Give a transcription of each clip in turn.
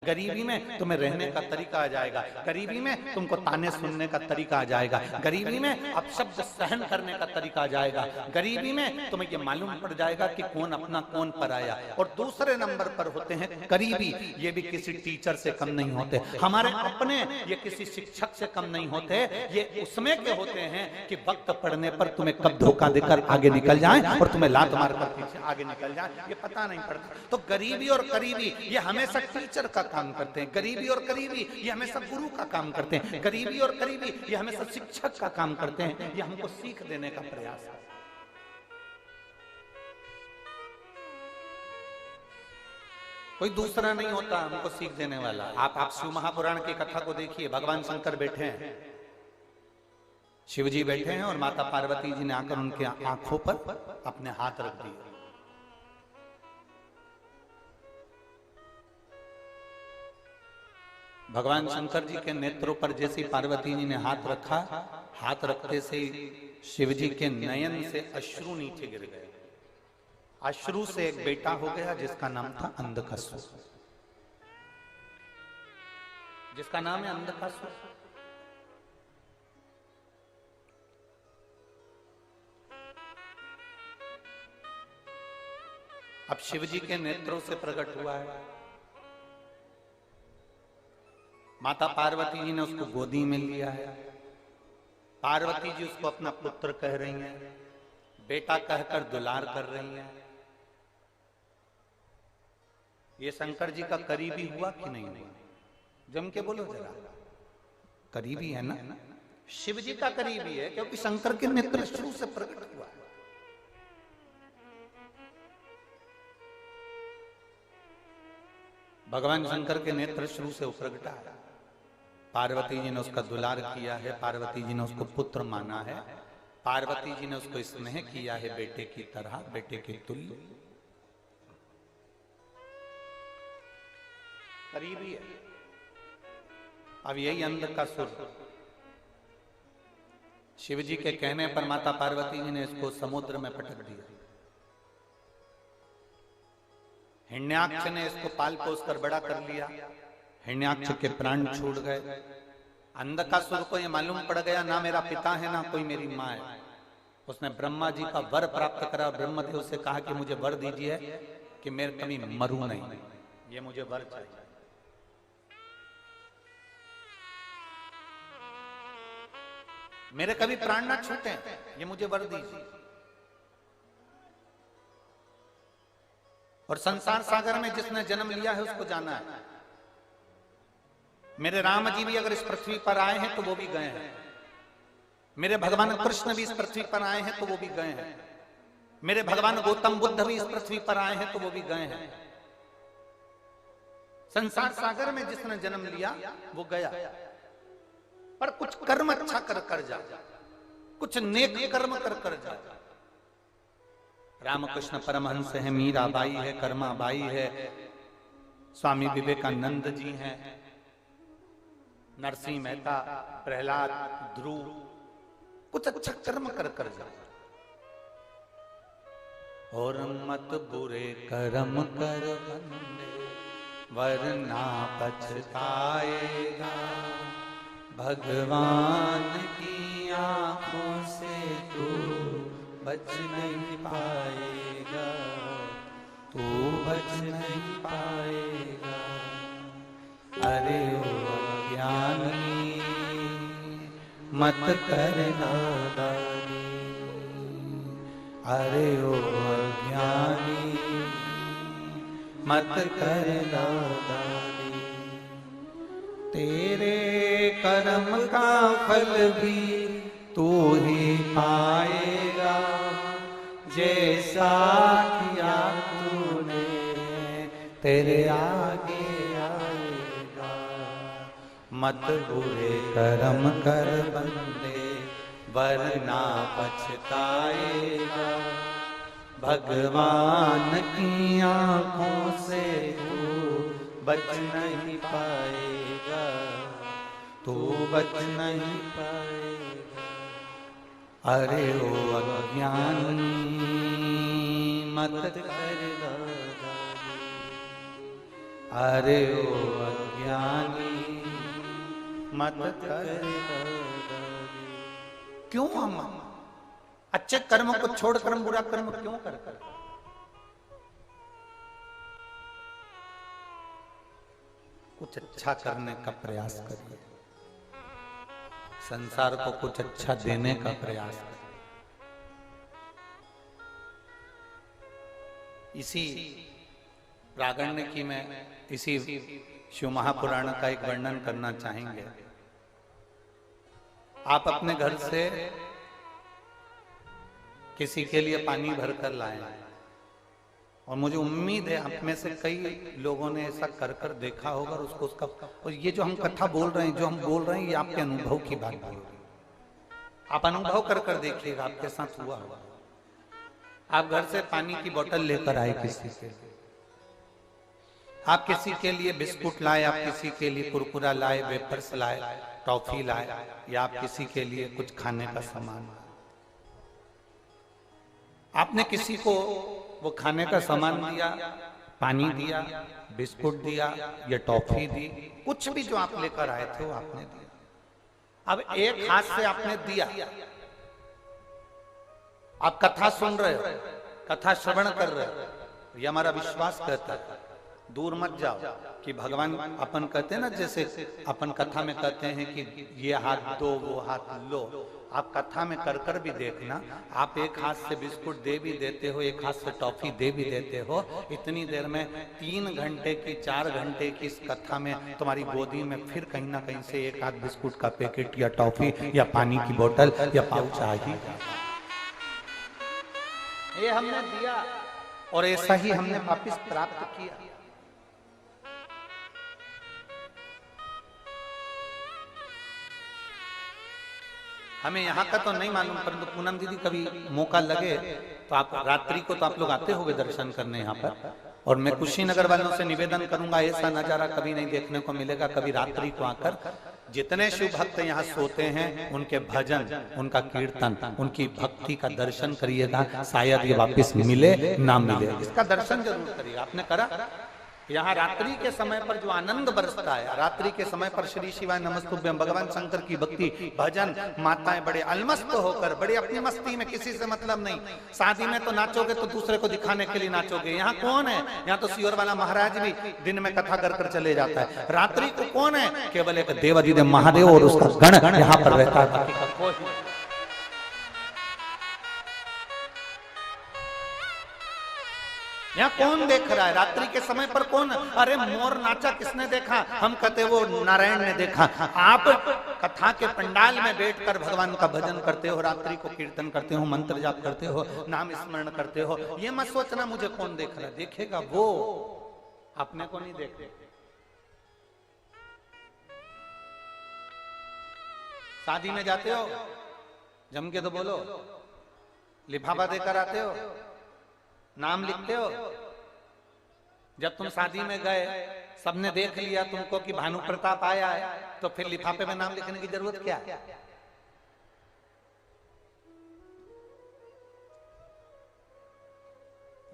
गरीबी में तुम्हें रहने का तरीका आ जाएगा, गरीबी में तुमको ताने सुनने का तरीका आ जाएगा, गरीबी में अपशब्द सहन करने का तरीका आ जाएगा, गरीबी में तुम्हें ये मालूम पड़ जाएगा कि कौन अपना कौन पराया। और दूसरे नंबर पर होते हैं करीबी, ये भी किसी टीचर से कम नहीं होते, हमारे अपने, ये किसी शिक्षक से कम नहीं होते, ये उसमें के होते हैं कि वक्त पड़ने पर तुम्हें कब धोखा देकर आगे निकल जाएं और तुम्हें लात मारकर पीछे आगे निकल जाएं, ये पता नहीं पड़ता। तो गरीबी और करीबी ये हमेशा टीचर का काम करते हैं, गरीबी और करीबी ये हमेशा गुरु का काम करते हैं, गरीबी और करीबी ये हमेशा शिक्षक का काम करते हैं, ये हमको सीख देने का प्रयास है। कोई दूसरा नहीं होता हमको सीख देने वाला। आप शिव महापुराण की कथा को देखिए, भगवान शंकर बैठे हैं, शिव जी बैठे हैं और माता पार्वती जी ने आकर उनके आंखों पर अपने हाथ रख दिए। भगवान शंकर जी के नेत्रों पर जैसी पार्वती जी ने हाथ रखा, हाथ रखते से शिव जी के नयन से अश्रु नीचे गिर गए। अश्रु से एक बेटा हो गया जिसका नाम था अंधकासुर, जिसका नाम है अंधकासुर। अब शिव जी के नेत्रों से प्रकट हुआ है। माता पार्वती जी ने उसको गोदी में लिया है। पार्वती जी उसको अपना पुत्र कह रही हैं, बेटा कहकर दुलार कर रही हैं। ये शंकर जी का करीबी हुआ कि नहीं हुआ? जम के बोलो जरा, करीबी है ना? शिव जी का करीबी है क्योंकि शंकर के नेत्र शुरू से प्रकट हुआ है। भगवान शंकर के नेत्र शुरू से प्रकटा है। पार्वती जी ने उसका दुलार किया है, पार्वती जी ने उसको पुत्र माना है, पार्वती जी ने उसको स्नेह किया है बेटे की तरह, बेटे के तुल्य। करीबी है। अब यही अंधकासुर शिव जी के कहने पर माता पार्वती जी ने इसको समुद्र में पटक दिया। हिरण्याक्ष ने इसको पाल पोस कर बड़ा कर लिया, हिरण्याक्ष के प्राण छूट गए। अंधकासुर को यह मालूम पड़ गया ना मेरा पिता है ना कोई मेरी माँ है। उसने ब्रह्मा जी का वर प्राप्त करा, ब्रह्मदेव से कहा कि मुझे वर दीजिए कि मैं कभी मरूं नहीं, ये मुझे वर चाहिए। मेरे कभी प्राण ना छूटे, ये मुझे वर दीजिए। और संसार सागर में जिसने जन्म लिया है उसको जाना है। मेरे राम जी भी अगर इस पृथ्वी पर आए हैं तो वो भी गए हैं, मेरे भगवान कृष्ण भी इस पृथ्वी पर आए हैं तो वो भी गए हैं, मेरे भगवान गौतम बुद्ध भी इस पृथ्वी पर आए हैं तो वो भी गए हैं। संसार सागर में जिसने जन्म लिया वो गया, पर कुछ कर्म अच्छा कर कर जा, कुछ नेक कर्म कर कर जा। रामकृष्ण परमहंस है, मीराबाई है, कर्माबाई है, स्वामी विवेकानंद जी हैं, नरसिंह मेहता, प्रहलाद, ध्रुव, कुछ अच्छा कर्म कर कर जा। और मत बुरे कर्म कर बंदे वरना पछताएगा, भगवान की आंखों से तू बच नहीं पाएगा, तू बच नहीं पाएगा। अरे ओ अज्ञानी मत कर नादानी, अरे ओ अज्ञानी मत कर नादानी। तेरे कर्म का फल भी तू ही पाएगा, जैसा किया तूने तेरे आगे आएगा। मत बुरे कर्म कर बंदे वरना पछताएगा, भगवान की आंखों से तू बच नहीं पाएगा, तू बच नहीं पाएगा। अरे ओ अज्ञानी मत कर नादानी, अरे ओ ज्ञानी मत कर। क्यों हम अच्छे कर्म को छोड़कर हम बुरा कर्म क्यों कर? कुछ अच्छा करने का प्रयास करिए, संसार को कुछ अच्छा देने का प्रयास करिए। इसी प्रागण्य की मैं इसी शिव महापुराण का एक वर्णन करना चाहेंगे। आप अपने घर से किसी के लिए पानी भरकर लाए, और मुझे उम्मीद है आप में से कई लोगों ने ऐसा कर कर देखा होगा, और उसको उसका, और ये जो हम कथा बोल रहे हैं, जो हम बोल रहे हैं, ये आपके अनुभव की बात है। आप अनुभव कर कर देखिएगा, आपके साथ हुआ होगा। आप घर से पानी की बोतल लेकर आए किसी के लिए, आप किसी के लिए बिस्कुट लाए, आप किसी के लिए कुरकुरा लाए, वेफर्स लाए, टॉफी लाए, या आप किसी के लिए कुछ खाने का सामान, आपने किसी को वो खाने का सामान दिया, पानी दिया, बिस्कुट दिया या टॉफी दी, कुछ भी जो आप लेकर आए थे वो आपने दिया। अब एक हाथ से आपने दिया, आप कथा सुन रहे हो, कथा श्रवण कर रहे हो, ये हमारा विश्वास कहता है। दूर मत जाओ कि भगवान, अपन कहते हैं ना, जैसे अपन कथा में कहते हैं कि ये हाथ दो वो हाथ लो, आप कथा में कर कर भी देखना, आप एक हाथ से बिस्कुट दे भी देते हो, एक हाथ से टॉफी दे भी देते हो, इतनी देर में 3 घंटे की 4 घंटे की इस कथा में तुम्हारी गोदी में फिर कहीं ना कहीं से एक हाथ बिस्कुट का पैकेट या टॉफी या पानी की बोतल या पाउच आ ही, ये हमने दिया और ऐसा ही हमने वापिस प्राप्त किया। हमें यहाँ का तो नहीं मालूम, परंतु पूनम दीदी कभी मौका लगे तो आप रात्रि को तो आप लोग आते होंगे दर्शन करने यहाँ पर, और मैं कुशीनगर वालों से निवेदन करूंगा, ऐसा नजारा कभी नहीं देखने को मिलेगा। कभी रात्रि को आकर जितने शिव भक्त यहाँ सोते हैं, उनके भजन, उनका कीर्तन, उनकी भक्ति का दर्शन करिएगा। शायद ये वापिस मिले ना मिले, इसका दर्शन जरूर करिएगा। आपने करा? यहाँ रात्रि के समय पर जो आनंद बरसता है, रात्रि के समय पर श्री शिवाय नमस्तुभ्यं, भगवान शंकर की भक्ति, भजन, माताएं बड़े अलमस्त होकर, बड़े अपनी मस्ती में, किसी से मतलब नहीं। शादी में तो नाचोगे तो दूसरे को दिखाने के लिए नाचोगे। यहाँ कौन है? यहाँ तो सियोर वाला महाराज भी दिन में कथा कर कर चले जाता है। रात्रि को कौन है? केवल एक देवाधिदेव महादेव और उसका गण यहाँ पर रहता है। यहाँ कौन देख रहा है? रात्रि के समय पर कौन? अरे मोर नाचा किसने देखा? हम कहते वो नारायण ने देखा। आप कथा के पंडाल में बैठकर भगवान का भजन करते हो, रात्रि को कीर्तन करते हो, मंत्र जाप करते हो, नाम स्मरण करते हो। ये मत सोचना मुझे कौन देख रहा है, देखेगा वो, अपने को नहीं देख। शादी में जाते हो, जम के तो बोलो, लिफाफा देकर आते हो, नाम लिखते हो। जब तुम शादी में गए, सबने देख लिया तुमको कि भानु प्रताप आया है, तो फिर लिफाफे में नाम लिखने की जरूरत क्या है?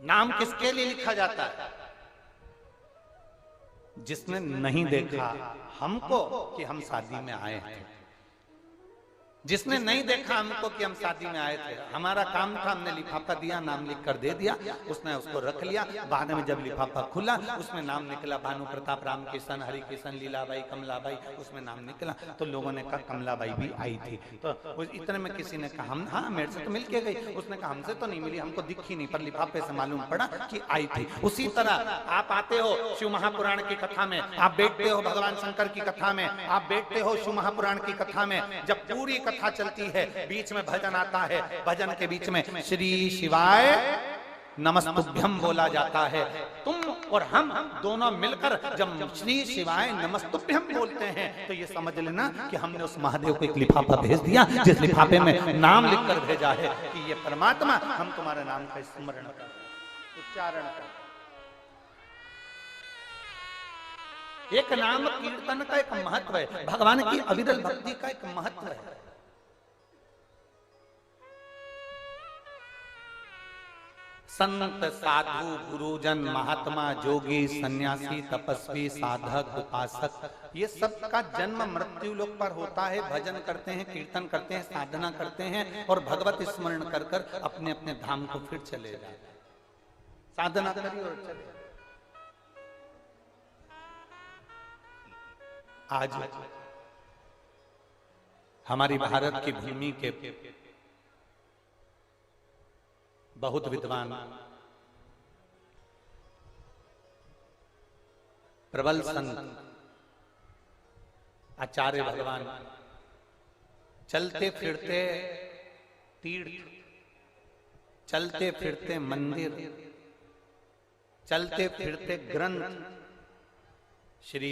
नाम किसके लिए लिखा जाता है? जिसने नहीं देखा हमको कि हम शादी में आए हैं, जिसने नहीं देखा हमको कि हम शादी में आए थे। हमारा काम था, हमने लिफाफा दिया, नाम लिख कर दे दिया, उसने उसको रख लिया। बाद में जब लिफाफा खुला, उसमें नाम निकला भानु प्रताप, राम किशन, हरि किशन, लीलाबाई, कमलाबाई, उसमें नाम निकला। तो लोगों ने कहा कमलाबाई भी आई थी। तो इतने में किसी ने कहा हम, हाँ मेरे से तो मिल के गई। उसने कहा हमसे तो नहीं मिली, हमको दिखी नहीं, पर लिफाफे से मालूम पड़ा कि आई थी। उसी तरह आप आते हो शिव महापुराण की कथा में, आप बैठते हो भगवान शंकर की कथा में, आप बैठते हो शिव महापुराण की कथा में। जब पूरी कथा चलती है, बीच में भजन आता है, भजन के बीच में श्री शिवाय नमस्तुभ्यं बोला जाता है। तुम और हम दोनों मिलकर जब श्री शिवाय नमस्तुभ्यं बोलते हैं, तो ये समझ लेना कि हमने उस महादेव को एक लिफाफा भेज दिया, जिस लिफाफे में नाम लिखकर भेजा है कि ये परमात्मा, हम तुम्हारे नाम का स्मरण कर, उच्चारण कर। एक नाम कीर्तन का एक महत्व है, भगवान की अविरल भक्ति का एक महत्व है। संत साधु गुरुजन महात्मा जोगी सन्यासी तपस्वी साधक उपासक, ये सब का जन्म मृत्यु लोक पर होता है। भजन करते हैं, कीर्तन करते हैं, साधना करते हैं और भगवत स्मरण कर कर अपने अपने धाम को फिर चले जाते। साधना करिए और चले। आज हमारी भारत की भूमि के बहुत विद्वान प्रबल संत आचार्य भगवान चलते फिरते तीर्थ, चलते फिरते मंदिर, चलते फिरते ग्रंथ श्री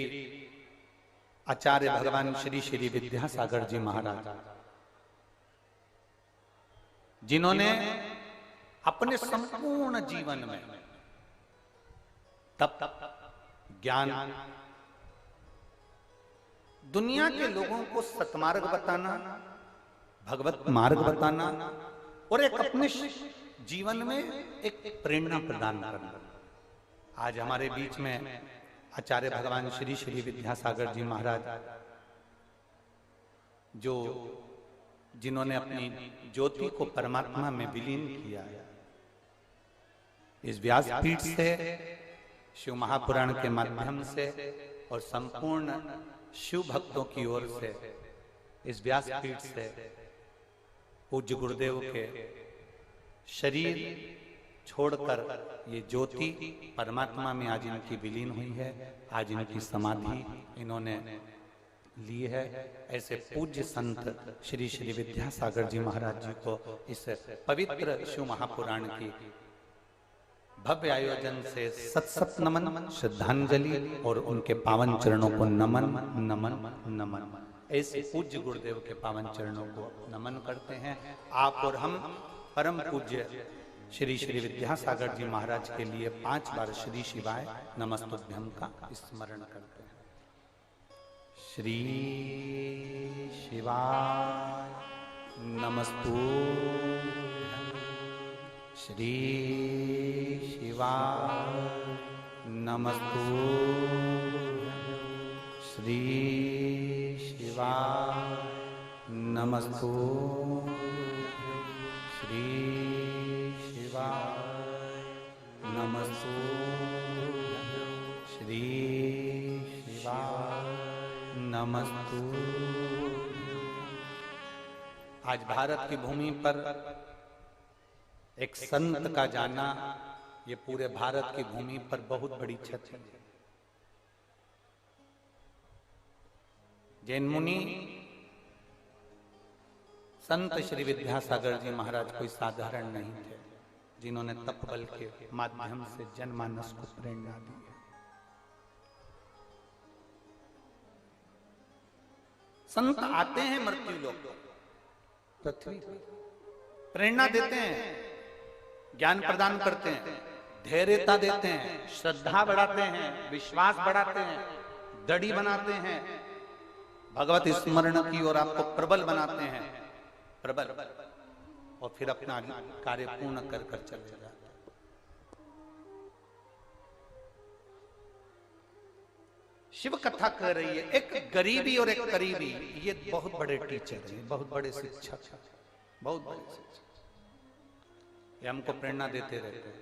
आचार्य भगवान श्री श्री विद्यासागर जी महाराज, जिन्होंने अपने संपूर्ण जीवन में तप ज्ञान, दुनिया के लोगों को सतमार्ग बताना, भगवत मार्ग बताना और एक अपने जीवन में एक प्रेरणा प्रदान करना। आज हमारे बीच में आचार्य भगवान श्री श्री विद्यासागर जी महाराज, जो जिन्होंने अपनी ज्योति को परमात्मा में विलीन किया है, इस व्यासपीठ से, शिव महापुराण के माध्यम से और संपूर्ण शिव भक्तों की ओर से इस व्यासपीठ से पूज्य गुरुदेव के शरीर छोड़कर ये ज्योति परमात्मा में आज इनकी विलीन हुई है। आज इनकी समाधि इन्होंने ली है। ऐसे पूज्य संत श्री श्री विद्यासागर जी महाराज जी को इस पवित्र शिव महापुराण की भव्य आयोजन से सत सत नमन, श्रद्धांजलि और उनके पावन चरणों को नमन नमन नमन। ऐसे पूज्य गुरुदेव के पावन चरणों को नमन करते हैं। आप और हम परम पूज्य श्री श्री विद्यासागर जी महाराज के लिए 5 बार श्री शिवाय नमस्तुभ्यम का स्मरण करते हैं। श्री शिवाय नमस्तुभ्यं, श्री शिवाय नमस्तुभ्यं, श्री शिवाय नमस्तुभ्यं, श्री शिवाय नमस्तुभ्यं, श्री शिवाय नमस्तुभ्यं। आज भारत की भूमि पर एक संत का जाना, ये पूरे भारत की भूमि पर बहुत बड़ी क्षति है। जैन मुनि संत श्री विद्यासागर जी महाराज कोई साधारण नहीं थे, जिन्होंने तप बल के माध्यम से जनमानस को प्रेरणा दी है। संत आते हैं मृत्यु लोक पृथ्वी, प्रेरणा देते हैं, ज्ञान प्रदान करते हैं, धैर्यता देते हैं, श्रद्धा बढ़ाते हैं, विश्वास बढ़ाते हैं, दृढ़ बनाते हैं, भगवत स्मरण की ओर आपको प्रबल बनाते हैं, प्रबल, और फिर अपना कार्य पूर्ण कर कर चले जाते हैं। शिव कथा कह रही है, एक गरीबी और एक करीबी, ये बहुत बड़े टीचर हैं, बहुत बड़े शिक्षक, बहुत बड़े शिक्षक, ये हमको प्रेरणा देते रहते हैं।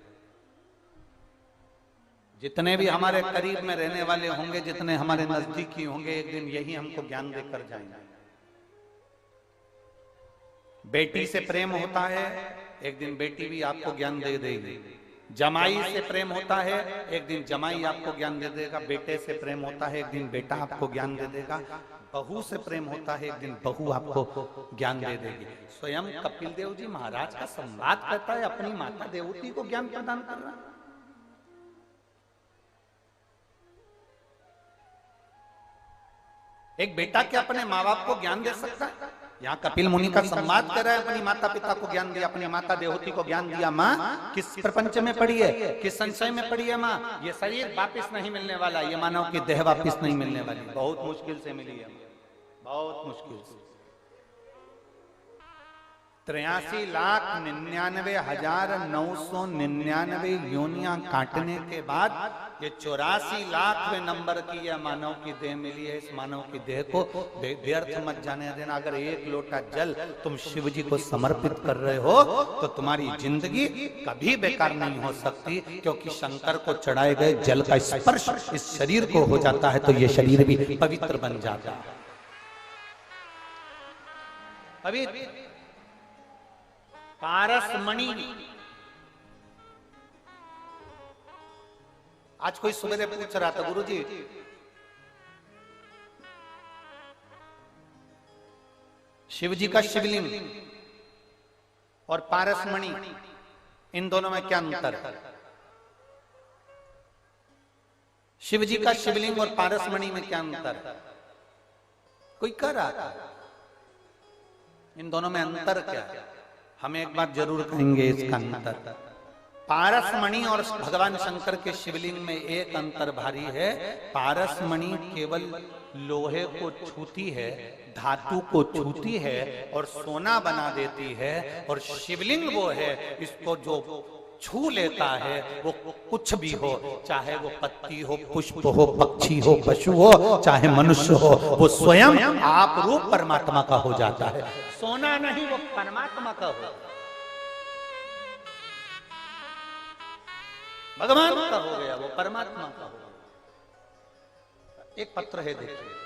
जितने भी हमारे करीब में रहने वाले होंगे, जितने हमारे नजदीकी होंगे, एक दिन यही हमको ज्ञान देकर जाएंगे। बेटी से प्रेम होता है, एक दिन बेटी भी आपको ज्ञान दे देगी। जमाई से प्रेम होता है, एक दिन जमाई आपको ज्ञान दे देगा। बेटे से प्रेम होता है, एक दिन बेटा आपको ज्ञान दे देगा। बहू से प्रेम होता है, एक दिन बहू आपको ज्ञान दे देगी। स्वयं कपिल देव जी महाराज का संवाद करता है, अपनी माता देवती को ज्ञान प्रदान कर रहा है। एक बेटा क्या अपने माँ बाप को ज्ञान दे सकता है? यहाँ कपिल मुनि का संवाद कर रहा है, अपनी माता पिता को ज्ञान दिया, अपनी माता देवती को ज्ञान दिया। माँ किस प्रपंच में पड़ी है, किस संशय में पड़ी है माँ? ये शरीर वापिस नहीं मिलने वाला, ये मानव की देह वापिस नहीं मिलने वाली, बहुत मुश्किल से मिली है, बहुत मुश्किल से। 83,99,999 योनियां काटने के बाद ये 84,00,000वें नंबर की यह मानव की देह मिली है। इस मानव की देह को व्यर्थ मत जाने देना। अगर एक लोटा जल तुम शिव जी को समर्पित कर रहे हो तो तुम्हारी जिंदगी कभी बेकार नहीं हो सकती, क्योंकि शंकर को चढ़ाए गए जल का स्पर्श इस शरीर को हो जाता है तो ये शरीर भी पवित्र बन जाता है। अभी पारसमणि, आज कोई सुबह पूछ रहा था, गुरुजी शिव जी का शिवलिंग और पारसमणि, इन दोनों में क्या अंतर है? शिव जी का शिवलिंग और पारसमणि में क्या अंतर है? कोई कह रहा था इन दोनों में अंतर क्या है? हम एक बात जरूर कहेंगे इसका अंतर। पारसमणि और भगवान शंकर के शिवलिंग में एक अंतर भारी है। पारसमणि केवल लोहे को छूती है, धातु को छूती है और सोना बना देती है, और शिवलिंग वो है इसको जो छू लेता है वो कुछ भी हो, चाहे वो पत्ती हो, पुष्प हो, पक्षी हो, पशु हो, चाहे मनुष्य हो, वो स्वयं आप रूप परमात्मा का हो जाता है। सोना नहीं, वो परमात्मा का हो, भगवान का हो गया, वो परमात्मा का हो। एक पत्र है, देखिए,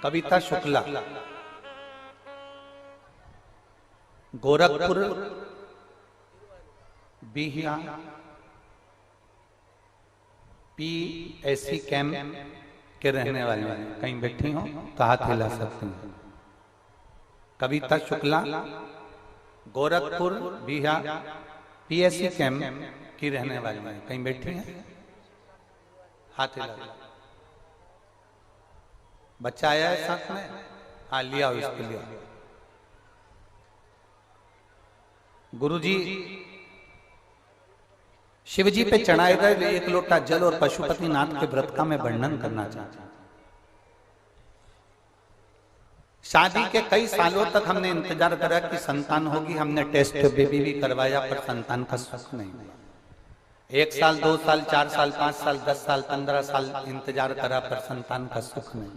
कविता शुक्ला, गोरखपुर बिहिया PSC कैंप के रहने वाले हैं। कहीं बैठी हो तो हाथ हिला सकते हैं। कविता शुक्ला, गोरखपुर बिहिया PSC कैंप की रहने वाली हैं। कहीं बैठी हैं, हाथ हिला। बच्चा आया है साथ में? हाँ, लिया हो इसके लिए। गुरुजी शिवजी पे चढ़ाए गए एक लोटा जल और पशुपतिनाथ के व्रत का मैं वर्णन करना चाहता हूं। शादी के कई सालों तक हमने इंतजार करा कि संतान होगी। हमने टेस्ट बेबी भी करवाया, पर संतान का सुख नहीं हुआ। 1 साल, 2 साल, 4 साल, 5 साल, 10 साल, 15 साल इंतजार करा, पर संतान का सुख नहीं।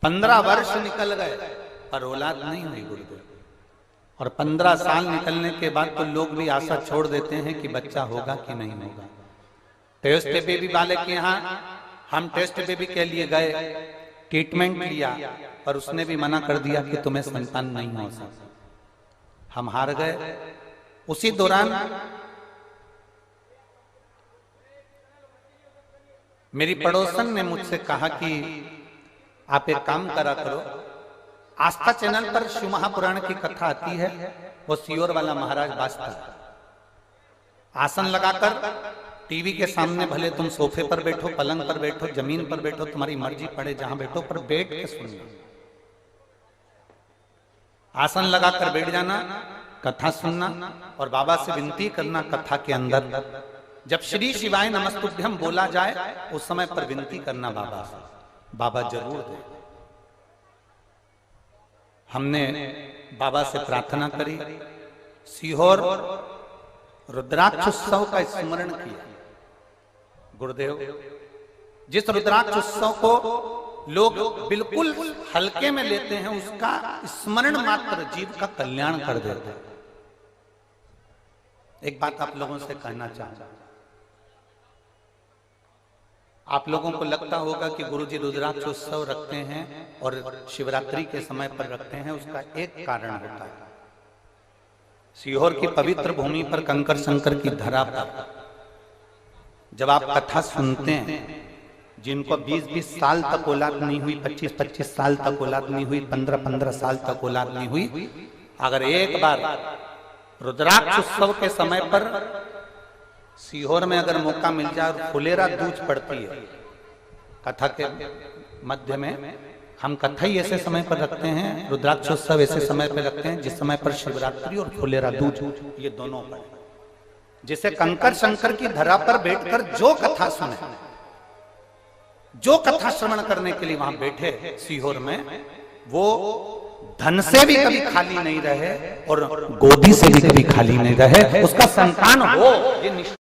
15 वर्ष निकल गए पर औलाद नहीं हुई गुरुदेव। और 15 साल निकलने के बाद तो लोग भी आशा छोड़ देते हैं कि बच्चा होगा कि नहीं होगा। टेस्ट बेबी वाले के यहाँ हम टेस्ट बेबी के लिए गए, ट्रीटमेंट लिया, पर उसने भी मना कर दिया कि तुम्हें संतान नहीं हो सकता। हम हार गए। उसी दौरान मेरी पड़ोसन ने मुझसे कहा कि आप एक काम करा करो, आस्था चैनल पर शिव महापुराण की कथा आती है, वो सियोर वाला महाराज बाजता है। आसन लगाकर टीवी के सामने, भले तुम सोफे पर बैठो, पलंग पर बैठो, जमीन पर बैठो, तुम्हारी मर्जी पड़े जहां बैठो, पर बैठ के सुनना। आसन लगाकर बैठ जाना, कथा सुनना और बाबा से विनती करना। कथा के अंदर जब श्री शिवाय नमस्तुभ्यम बोला जाए उस समय पर विनती करना बाबा से, बाबा जरूर दे। हमने बाबा से प्रार्थना करी, सीहोर रुद्राक्ष उत्सव का स्मरण किया। गुरुदेव, जिस रुद्राक्ष उत्सव को लोग बिल्कुल हल्के में लेते हैं, उसका स्मरण मात्र जीव का कल्याण कर देता है। एक बात आप लोगों से कहना चाहता हूं, आप लोगों को लगता होगा कि गुरुजी रुद्राक्ष उत्सव रखते हैं और शिवरात्रि के समय पर रखते हैं। उसका एक कारण होता है, सीहोर की पवित्र भूमि पर कंकर शंकर की धरा पर जब आप कथा सुनते हैं, जिनको 20-20 साल तक औलाद नहीं हुई, 25-25 साल तक औलाद नहीं हुई, 15-15 साल तक औलाद नहीं हुई, अगर एक बार रुद्राक्ष उत्सव के समय पर सीहोर में अगर मौका मिल जाए और फुलेरा दूज पड़ती है कथा के मध्य में, हम कथा ही ऐसे समय पर रखते हैं, रुद्राक्षोत्सव ऐसे समय पर रखते हैं जिस समय पर शिवरात्रि और फुलेरा दूज ये दोनों पर, जिसे कंकर शंकर की धरा पर बैठकर जो कथा सुने, जो कथा श्रवण करने के लिए वहां बैठे सीहोर में, वो धन से भी कभी खाली नहीं रहे और गोदी से भी कभी खाली नहीं रहे, उसका संतान हो, ये निश्चित।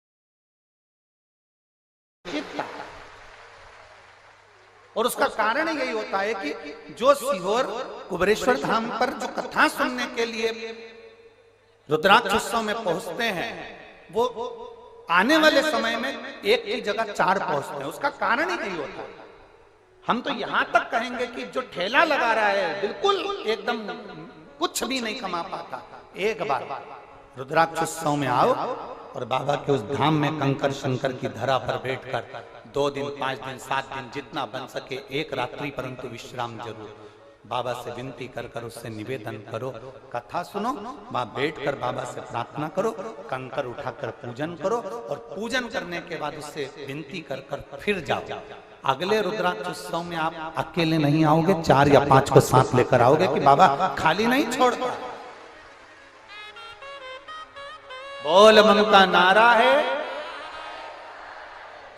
और उसका कारण यही होता है कि जो सीहोर कुबेरेश्वर धाम पर जो कथा सुनने के लिए रुद्राक्ष उत्सव में पहुंचते हैं, वो आने वाले समय में एक की जगह 4 पहुंचते हैं। उसका कारण ही यही होता है। हम तो यहां तक कहेंगे कि जो ठेला लगा रहा है बिल्कुल एकदम कुछ भी नहीं कमा पाता, एक बार रुद्राक्ष उत्सव में आओ और बाबा के उस धाम में कंकर शंकर की धरा पर बैठकर 2 दिन 5 दिन 7 दिन जितना बन सके, एक रात्रि परंतु विश्राम जरूर, बाबा से विनती कर कर उससे निवेदन करो, कथा सुनो, वहां बैठकर बाबा से प्रार्थना करो, कंकर उठाकर पूजन करो और पूजन करने के बाद उससे विनती कर कर फिर जाओ। अगले रुद्राक्ष उत्सव में आप अकेले नहीं आओगे, 4 या 5 को साथ लेकर आओगे कि बाबा खाली नहीं छोड़ता। बोल ममता नारा है,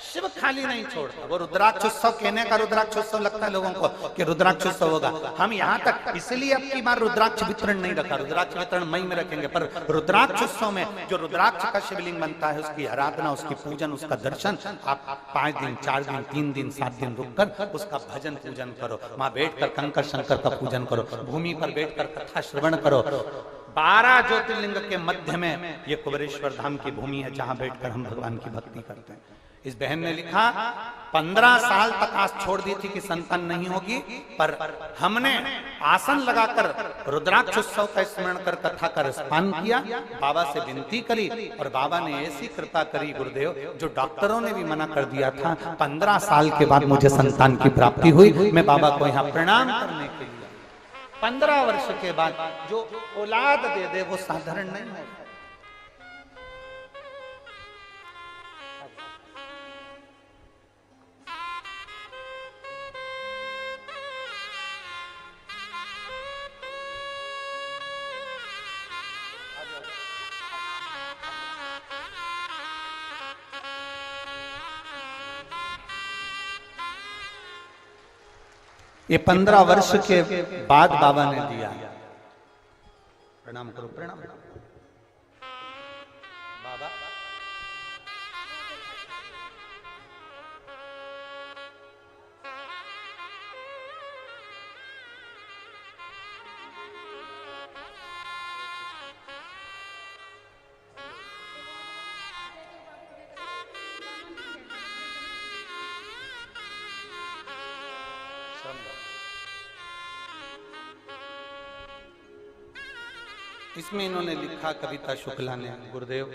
शिव खाली नहीं छोड़ता। वो रुद्राक्षोत्सव कहने का रुद्राक्षोत्सव लगता है लोगों को कि रुद्राक्षोत्सव होगा, हम यहाँ तक इसलिए अब की बार रुद्राक्ष वितरण नहीं रखा, रुद्राक्ष वितरण मई में रखेंगे, पर रुद्राक्षोत्सव में जो रुद्राक्ष का शिवलिंग बनता है उसकी आराधना, उसकी पूजन, उसका दर्शन आप 5 दिन 4 दिन 3 दिन 7 दिन रुककर उसका भजन पूजन करो, वहां बैठकर कंकर शंकर का पूजन करो, भूमि पर बैठकर कथा श्रवण करो। 12 ज्योतिर्लिंग के मध्य में ये कुबेरेश्वर धाम की भूमि है जहां बैठकर हम भगवान की भक्ति करते हैं। इस बहन ने लिखा 15 साल तक आस छोड़ दी थी कि संतान नहीं होगी, पर हमने आसन लगाकर रुद्राक्ष उत्सव का स्मरण कर कथा का रसपान किया, बाबा से विनती करी और बाबा ने ऐसी कृपा करी गुरुदेव, जो डॉक्टरों ने भी मना कर दिया था। 15 साल के बाद मुझे संतान की प्राप्ति हुई। मैं बाबा को यहाँ प्रणाम करने के लिए, 15 वर्ष के बाद जो औलाद दे दे वो साधारण नहीं है। ये 15 वर्ष के बाद बाबा ने दिया। प्रणाम करो, प्रणाम बाबा। इसमें इन्होंने लिखा, कविता शुक्ला ने, गुरुदेव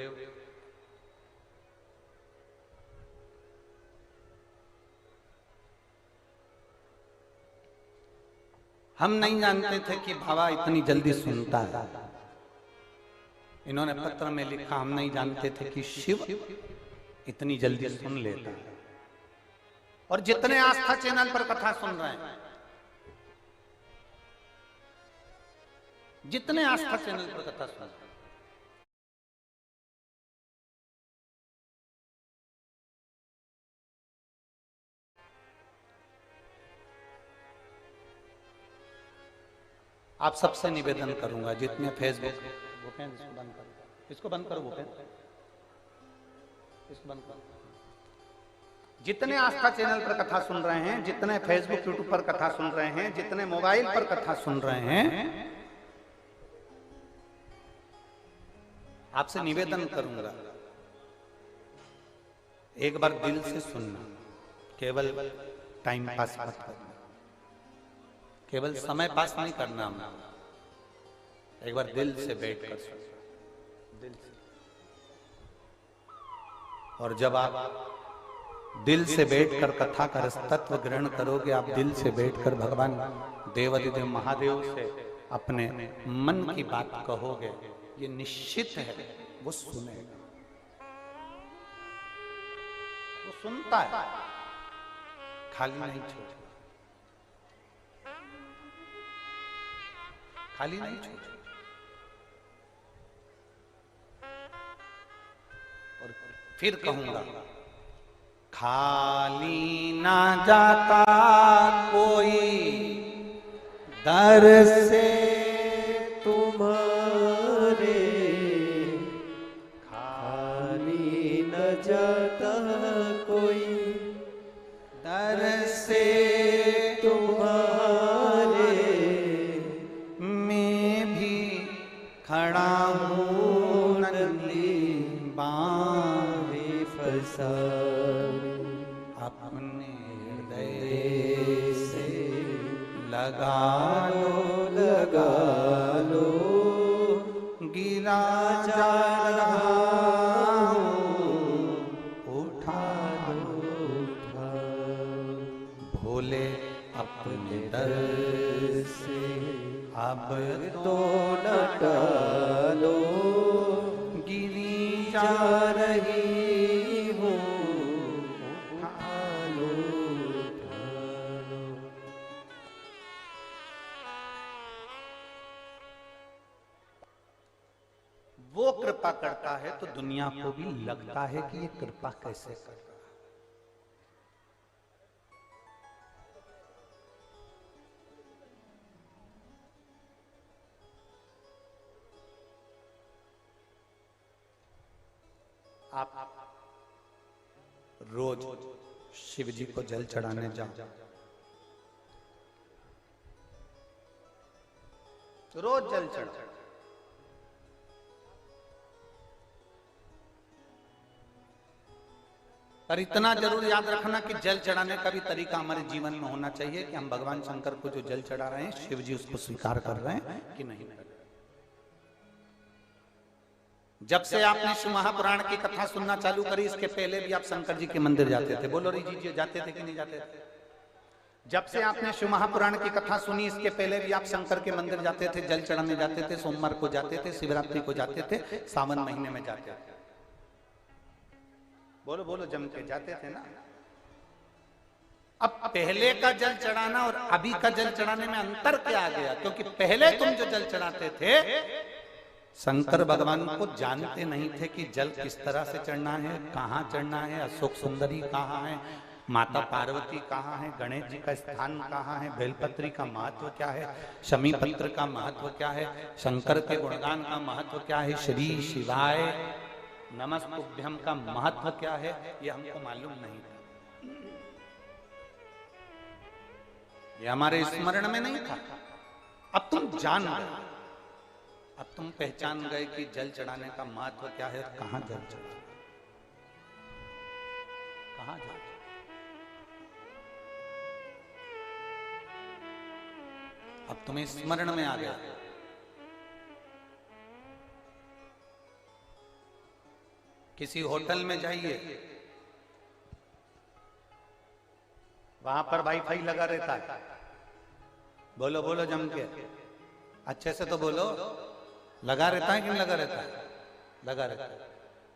हम नहीं जानते थे कि बाबा इतनी जल्दी सुनता है। इन्होंने पत्र में लिखा, हम नहीं जानते थे कि शिव इतनी जल्दी सुन लेता है। और जितने आस्था चैनल पर कथा सुन रहे हैं, जितने आस्था चैनल पर कथा सुन, आप सबसे निवेदन करूंगा, जितने फेसबुक, भूपेंद्र इसको बंद करो, इसको बंद करो भूपेंद्र, इसको बंद करो। जितने आस्था चैनल पर कथा सुन रहे हैं, जितने फेसबुक यूट्यूब पर कथा सुन रहे हैं, जितने मोबाइल पर कथा सुन रहे हैं, आपसे निवेदन करूंगा, एक बार दिल से सुनना, केवल टाइम पास मत करना, केवल समय पास नहीं करना, एक बार दिल से बैठ कर सुनना, दिल से। और जब आप दिल से बैठकर कथा का रसतत्व ग्रहण करोगे, आप दिल से बैठकर भगवान देवाधिदेव महादेव से अपने मन की बात कहोगे, ये निश्चित है वो सुनेगा, वो सुनता है, खाली नहीं छोड़ेगा, खाली नहीं छोड़ेगा। और फिर कहूंगा, खाली ना जाता कोई दर से तुम्हारे, खाली न जाता कोई दर से तुम्हारे, मैं भी खड़ा हूँ नंदी बांधे फसारी, अपने हृदय से लगा लो गिरा जा रहा हूँ, उठा उठा भोले अपने दर से अब तो न टालो, गिरी जा जा रही हूँ, उठा लो उठा लो। वो कृपा करता है तो दुनिया को भी लगता है कि ये कृपा कैसे कर रहा है। आप रोज शिव जी को जल चढ़ाने जाओ, रोज जल चढ़ाओ, पर इतना जरूर याद रखना कि जल चढ़ाने का भी तरीका हमारे जीवन में होना चाहिए कि हम भगवान शंकर को जो जल चढ़ा रहे हैं, शिव जी उसको स्वीकार कर रहे हैं कि नहीं कर रहे। जब से आपने शिव महापुराण की कथा सुनना चालू करी, इसके पहले भी आप शंकर जी के मंदिर जाते थे, बोलो री जी जाते थे कि नहीं जाते थे? जब से आपने शिव महापुराण की कथा सुनी, इसके पहले भी आप शंकर के मंदिर जाते थे, जल चढ़ाने जाते थे, सोमवार को जाते थे, शिवरात्रि को जाते थे, सावन महीने में जाते थे, बोलो बोलो जम के जाते थे ना। अब पहले का जल चढ़ाना और अभी का जल चढ़ाने में अंतर क्या आ गया? क्योंकि पहले तुम जो जल चढ़ाते थे, शंकर भगवान को जानते नहीं थे कि जल किस तरह से चढ़ना है, कहाँ चढ़ना है, अशोक सुंदरी कहाँ है, माता पार्वती कहाँ है, गणेश जी का स्थान कहाँ है, बेलपत्री का महत्व क्या है, शमी पत्र का महत्व क्या है, शंकर के गुणगान का महत्व क्या है, श्री शिवाय नमस्तुभ्यम का महत्व क्या है, ये हमको मालूम नहीं था, ये हमारे स्मरण में नहीं था। अब तुम जान गए, अब तुम पहचान गए कि जल चढ़ाने का महत्व क्या है, कहां जल चढ़ाना, कहां जल, अब तुम्हें स्मरण में आ गया। किसी होटल में जाइए, वहां पर वाईफाई लगा रहता है, बोलो बोलो जम के, अच्छे से तो बोलो, लगा रहता है कि नहीं लगा रहता है? लगा रहता है।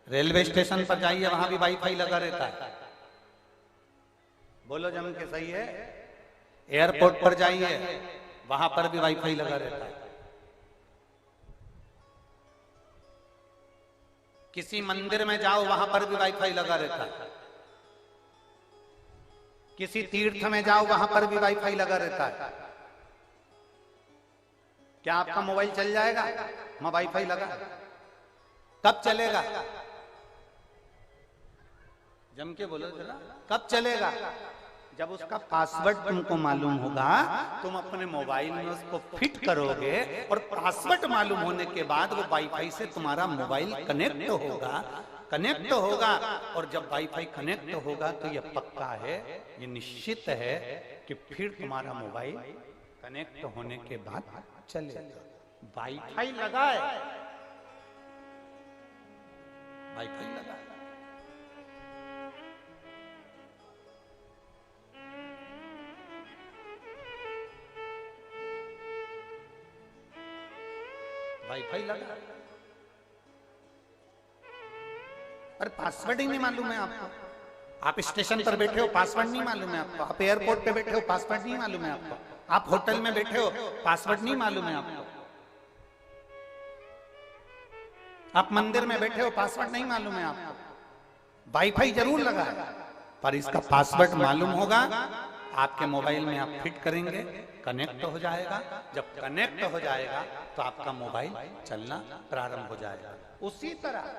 रेलवे स्टेशन पर जाइए, वहां भी वाईफाई लगा रहता है, बोलो जम के, सही है। एयरपोर्ट पर जाइए, वहां पर भी वाईफाई लगा रहता है। किसी मंदिर में जाओ, वहां पर भी वाईफाई लगा रहता है। किसी तीर्थ में जाओ, वहां पर भी वाईफाई लगा रहता है। क्या आपका मोबाइल चल जाएगा? मैं वाईफाई लगा, कब चलेगा? जम के बोलो जरा, कब चलेगा? जब उसका पासवर्ड तुमको मालूम होगा, तुम अपने मोबाइल में उसको फिट करोगे, और पासवर्ड मालूम होने के बाद वो वाईफाई से तुम्हारा मोबाइल कनेक्ट होगा, और जब वाईफाई कनेक्ट होगा तो ये पक्का है, ये निश्चित है कि फिर तुम्हारा मोबाइल कनेक्ट होने के बाद चलेगा। वाईफाई लगा है, वाईफाई लगा, वाईफाई लगा, अरे पासवर्ड ही नहीं मालूम है आपको। आप स्टेशन पर बैठे हो, पासवर्ड नहीं मालूम है आपको। आप एयरपोर्ट पे बैठे हो, पासवर्ड नहीं मालूम है आपको। आप होटल में बैठे हो, पासवर्ड नहीं मालूम है आपको। आप मंदिर में बैठे हो, पासवर्ड नहीं मालूम है आपको। वाईफाई जरूर लगा है, पर इसका पासवर्ड मालूम होगा। आपके मोबाइल में आप फिट करेंगे, कनेक्ट हो जाएगा। जब कनेक्ट हो जाएगा तो आपका मोबाइल चलना प्रारंभ हो जाएगा। उसी तरह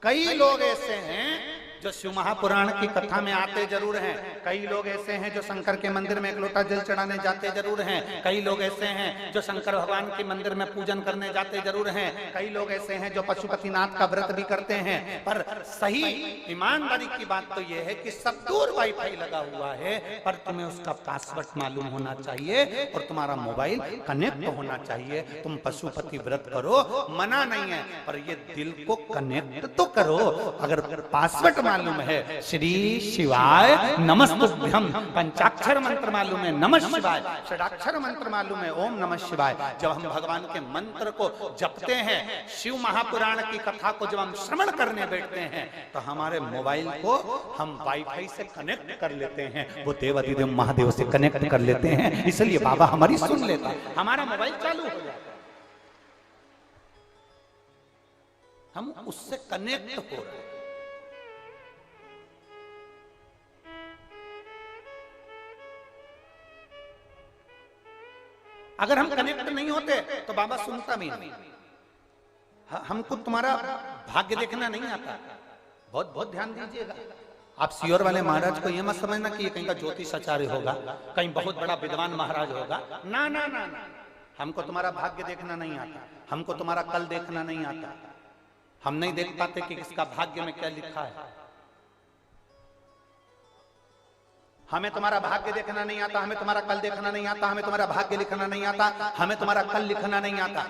कई लोग ऐसे हैं जो शिव महापुराण की कथा में आते जरूर हैं। कई लोग ऐसे हैं जो शंकर के मंदिर में एक लोटा जल चढ़ाने जाते जरूर हैं। कई लोग ऐसे हैं जो शंकर भगवान के मंदिर में पूजन करने जाते जरूर हैं। कई लोग ऐसे हैं जो पशुपतिनाथ का व्रत भी करते हैं। पर सही ईमानदारी की बात तो यह है कि सब दूर वाईफाई लगा हुआ है, पर तुम्हें उसका पासवर्ड मालूम होना चाहिए और तुम्हारा मोबाइल कनेक्ट होना चाहिए। तुम पशुपति व्रत करो, मना नहीं है, पर ये दिल को कनेक्ट तो करो। अगर पासवर्ड मालूम है, श्री शिवाय नमस्तुभ्यम, पंचाक्षर मंत्र मालूम है नमः शिवाय, षडाक्षर मंत्र मालूम है ओम नमः शिवाय। जब हम भगवान के मंत्र को जपते हैं, शिव महापुराण की कथा को जब हम श्रवण करने बैठते हैं, तो हमारे मोबाइल को हम वाईफाई से कनेक्ट कर लेते हैं। वो देवाधिदेव महादेव से कनेक्ट कर लेते हैं, इसलिए बाबा हमारी सुन लेता है, हमारा मोबाइल चालू हो जाता है, हम उससे कनेक्ट हो रहे हैं। अगर हम कनेक्ट नहीं होते तो बाबा सुनता भी नहीं। हमको तुम्हारा भाग्य देखना नहीं आता। बहुत बहुत ध्यान दीजिएगा। आप सियोर वाले महाराज को यह मत समझना कि ये कहीं का ज्योतिष आचार्य होगा, कहीं बहुत बड़ा विद्वान महाराज होगा। ना ना ना ना, हमको तुम्हारा भाग्य देखना नहीं आता, हमको तुम्हारा कल देखना नहीं आता। हम नहीं देख पाते कि किसका भाग्य में क्या लिखा है। हमें तुम्हारा भाग्य देखना नहीं आता, हमें तुम्हारा कल देखना नहीं आता, हमें तुम्हारा भाग्य लिखना नहीं आता, हमें तुम्हारा कल लिखना नहीं आता।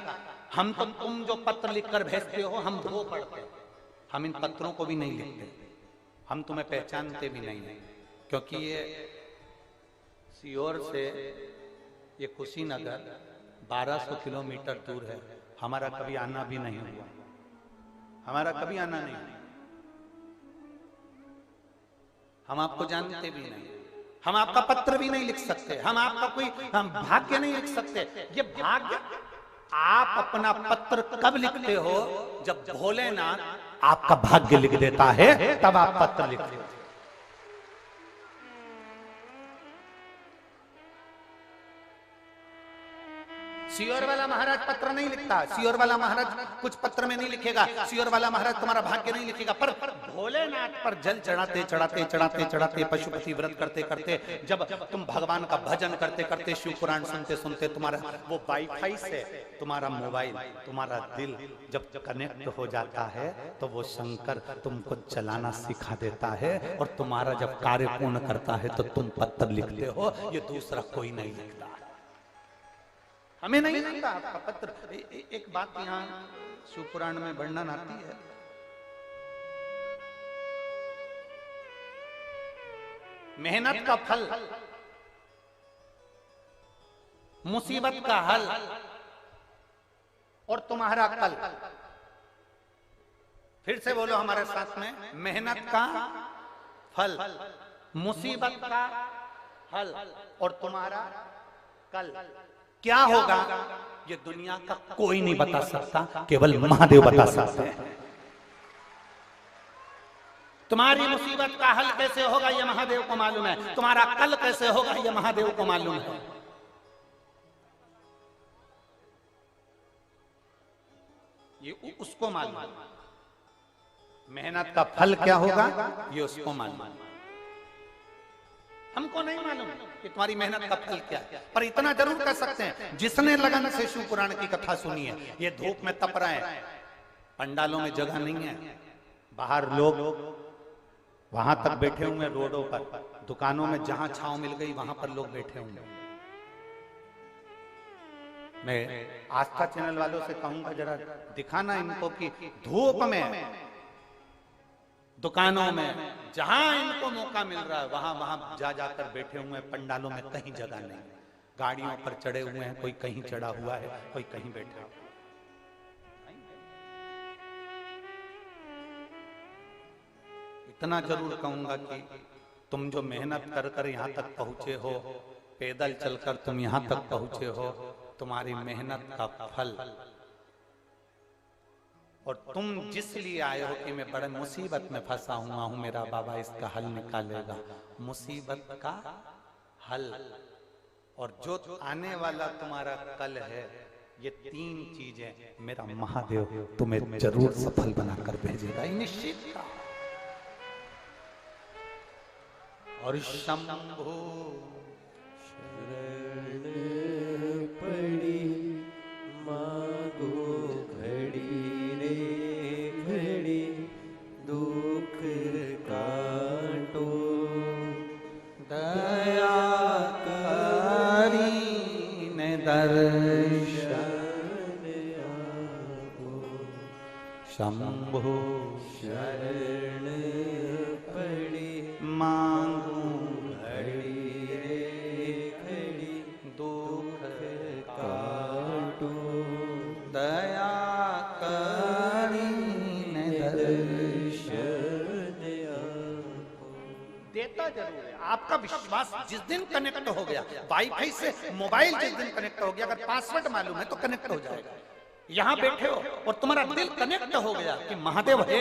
हम तो तुम जो पत्र लिखकर भेजते हो हम वो पढ़ते, हम इन पत्रों को भी नहीं लिखते, हम तुम्हें पहचानते भी नहीं, क्योंकि ये सियोर से ये कुशीनगर 1200 किलोमीटर दूर है। हमारा कभी आना भी नहीं हुआ, हमारा कभी आना नहीं, हम आपको जानते भी नहीं, हम आपका पत्र भी नहीं लिख सकते, हम आपका कोई हम भाग्य नहीं लिख सकते। ये भाग्य आप अपना पत्र कब लिखते हो? जब भोलेनाथ आपका भाग्य लिख देता है, तब आप पत्र लिखते हो। सियोर वाला महाराज पत्र नहीं लिखता, सियोर वाला महाराज कुछ पत्र में नहीं लिखेगा, सियोर वाला महाराज तुम्हारा भाग्य नहीं लिखेगा। पर भोलेनाथ पर जल चढ़ाते चढ़ाते चढ़ाते चढ़ाते पशुपति व्रत करते करते, जब तुम भगवान का भजन करते करते, शिव पुराण सुनते सुनते, तुम्हारा वो वाईफाई से तुम्हारा मोबाइल, तुम्हारा दिल जब कनेक्ट हो जाता है, तो वो शंकर तुमको चलाना सिखा देता है और तुम्हारा जब कार्य पूर्ण करता है तो तुम पत्र लिखते हो। ये दूसरा कोई नहीं लिखता, हमें नहीं लिखता आपका पत्र। एक बात यहाँ शिव पुराण में वर्णन आती है, मेहनत का फल, मुसीबत का हल और तुम्हारा कल। फिर से बोलो हमारे साथ में, मेहनत का फल, मुसीबत का हल और तुम्हारा कल। क्या होगा ये दुनिया का कोई नहीं बता सकता, केवल महादेव बता सकते हैं। तुम्हारी मुसीबत का हल कैसे होगा ये महादेव को मालूम है, तुम्हारा कल कैसे होगा ये महादेव को मालूम है। ये उसको मालूम है, मेहनत का फल क्या होगा ये उसको मालूम है, हमको नहीं मालूम कि तुम्हारी मेहनत का फल क्या है। पर इतना जरूर कर सकते हैं, जिसने लगन से शिव पुराण की कथा सुनी है, ये धूप में तप रहे हैं, पंडालों में जगह नहीं है, बाहर लोग वहां तक बैठे हुए, रोडों पर, दुकानों में जहां छांव मिल गई वहां पर लोग बैठे होंगे। मैं आस्था चैनल वालों से कहूंगा जरा दिखाना इनको कि धूप में, दुकानों में, जहां इनको मौका मिल रहा है वहां वहां जा जाकर बैठे हुए हैं। पंडालों में कहीं जगह नहीं, गाड़ियों पर चढ़े हुए हैं, कोई कहीं चढ़ा हुआ है, कोई कहीं बैठा है। इतना जरूर कहूंगा कि तुम जो मेहनत कर कर यहाँ तक पहुंचे हो, पैदल चलकर तुम यहाँ तक पहुंचे हो, तुम्हारी मेहनत का फल, और तुम जिस लिए आए हो कि मैं बड़े मुसीबत में फंसा हुआ हूं, मेरा बाबा इसका हल निकालेगा, मुसीबत का हल और जो आने वाला तुम्हारा कल है, ये तीन चीजें मेरा महादेव तुम्हें जरूर सफल बनाकर भेजेगा, ये निश्चित था। और शंभु शरण पड़ी मांगो घड़ी रे घड़ी, दुख काटो दया करी ने दर्शन आपो। शंभु शरण पड़ी मांगू घड़ी रे घड़ी, दुख काटो दया करी ने दर्शन आपो। देता जरूर है। आपका विश्वास जिस दिन कनेक्ट हो गया, वाईफाई से मोबाइल जिस दिन कनेक्ट हो गया, अगर पासवर्ड मालूम है तो कनेक्ट हो जाएगा। यहाँ बैठे हो और तुम्हारा दिल कनेक्ट हो गया कि महादेव है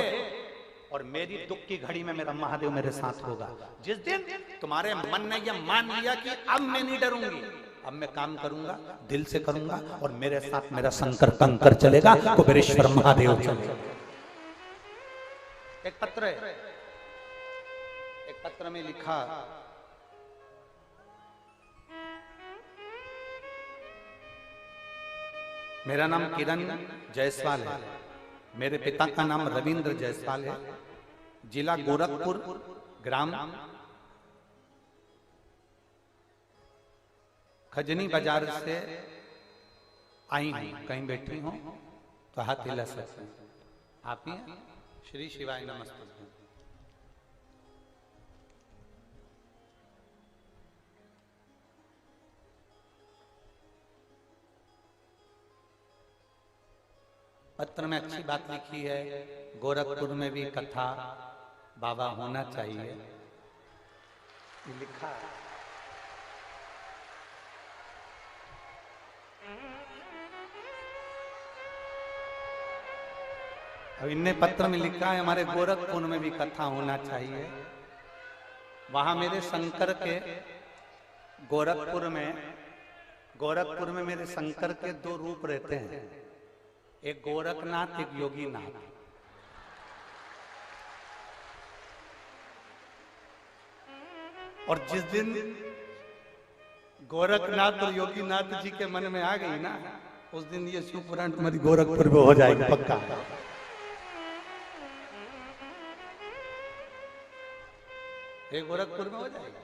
और मेरी दुख की घड़ी में मेरा महादेव मेरे साथ होगा। जिस दिन तुम्हारे मन ने यह मान लिया कि अब मैं नहीं डरूंगी, अब मैं काम करूंगा, दिल से करूंगा और मेरे साथ मेरा शंकर कंकर चलेगा, कुबेरेश्वर महादेव चलेगा। एक पत्र है, एक पत्र में लिखा, मेरा नाम किरण जायसवाल है, मेरे पिता का नाम रविंद्र जायसवाल है, जिला गोरखपुर, ग्राम खजनी बाजार से आई हूं। कहीं बैठी हूं तो हाथ हिला सकते हैं। आप ही हैं? श्री शिवाय नमस्ते। पत्र में अच्छी बात लिखी है, गोरखपुर में भी कथा बाबा होना चाहिए, लिखा है। अब इनने पत्र में लिखा है हमारे गोरखपुर में भी कथा होना चाहिए। वहां मेरे शंकर के गोरखपुर में मेरे शंकर के दो रूप रहते हैं, एक गोरखनाथ, एक योगीनाथ। और जिस दिन गोरखनाथ और योगीनाथ जी के मन में आ गई ना, उस दिन ये शिव पुराण तुम्हारी गोरखपुर में हो जाएगी पक्का। ये गोरखपुर में हो जाएगा।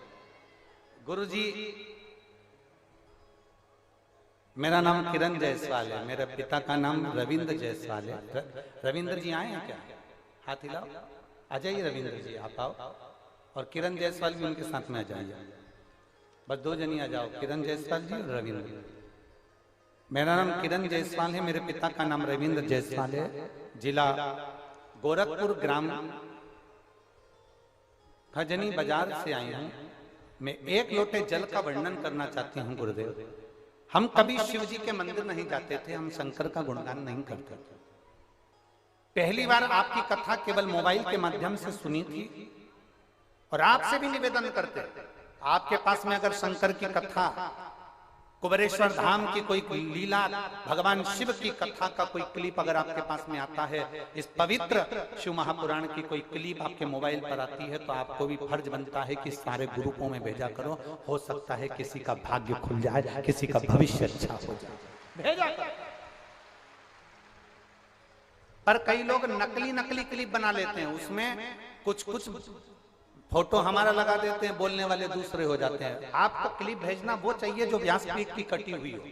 गुरुजी, मेरा नाम किरण जायसवाल है, मेरे पिता का नाम रविंद्र जायसवाल है। रविंद्र जी आए हैं क्या? हाथ हिलाओ। आ जाइए रविंद्र जी, आप आओ। और किरण जायसवाल भी उनके साथ में आ जाइए। बस दो जनी आ जाओ, किरण जायसवाल जी और रविंद्र। मेरा नाम किरण जायसवाल है, मेरे पिता का नाम रविंद्र जायसवाल है, जिला गोरखपुर, ग्राम खजनी बाजार से आई हूं। मैं एक लोटे जल का वर्णन करना चाहती हूँ गुरुदेव। हम कभी शिव जी के मंदिर नहीं जाते थे, हम शंकर का गुणगान नहीं करते थे। पहली बार आपकी कथा केवल मोबाइल के माध्यम से सुनी थी और आपसे भी निवेदन करते, आपके पास में अगर शंकर की कथा, कुबेरेश्वर धाम की कोई लीला, भगवान शिव की कथा का कोई क्लिप अगर आपके पास में आता है, इस पवित्र शिव महापुराण की कोई क्लिप आपके मोबाइल पर आती है, तो आपको भी फर्ज बनता है कि सारे ग्रुपों में भेजा करो। हो सकता है किसी का भाग्य खुल जाए, किसी का भविष्य अच्छा हो जाए, भेजा करो। पर कई लोग नकली क्लिप बना लेते हैं, उसमें कुछ फोटो हमारा लगा देते हैं, बोलने वाले दूसरे हो जाते हैं। आपको क्लिप भेजना वो चाहिए जो व्यासपीठ की कटी हुई हो,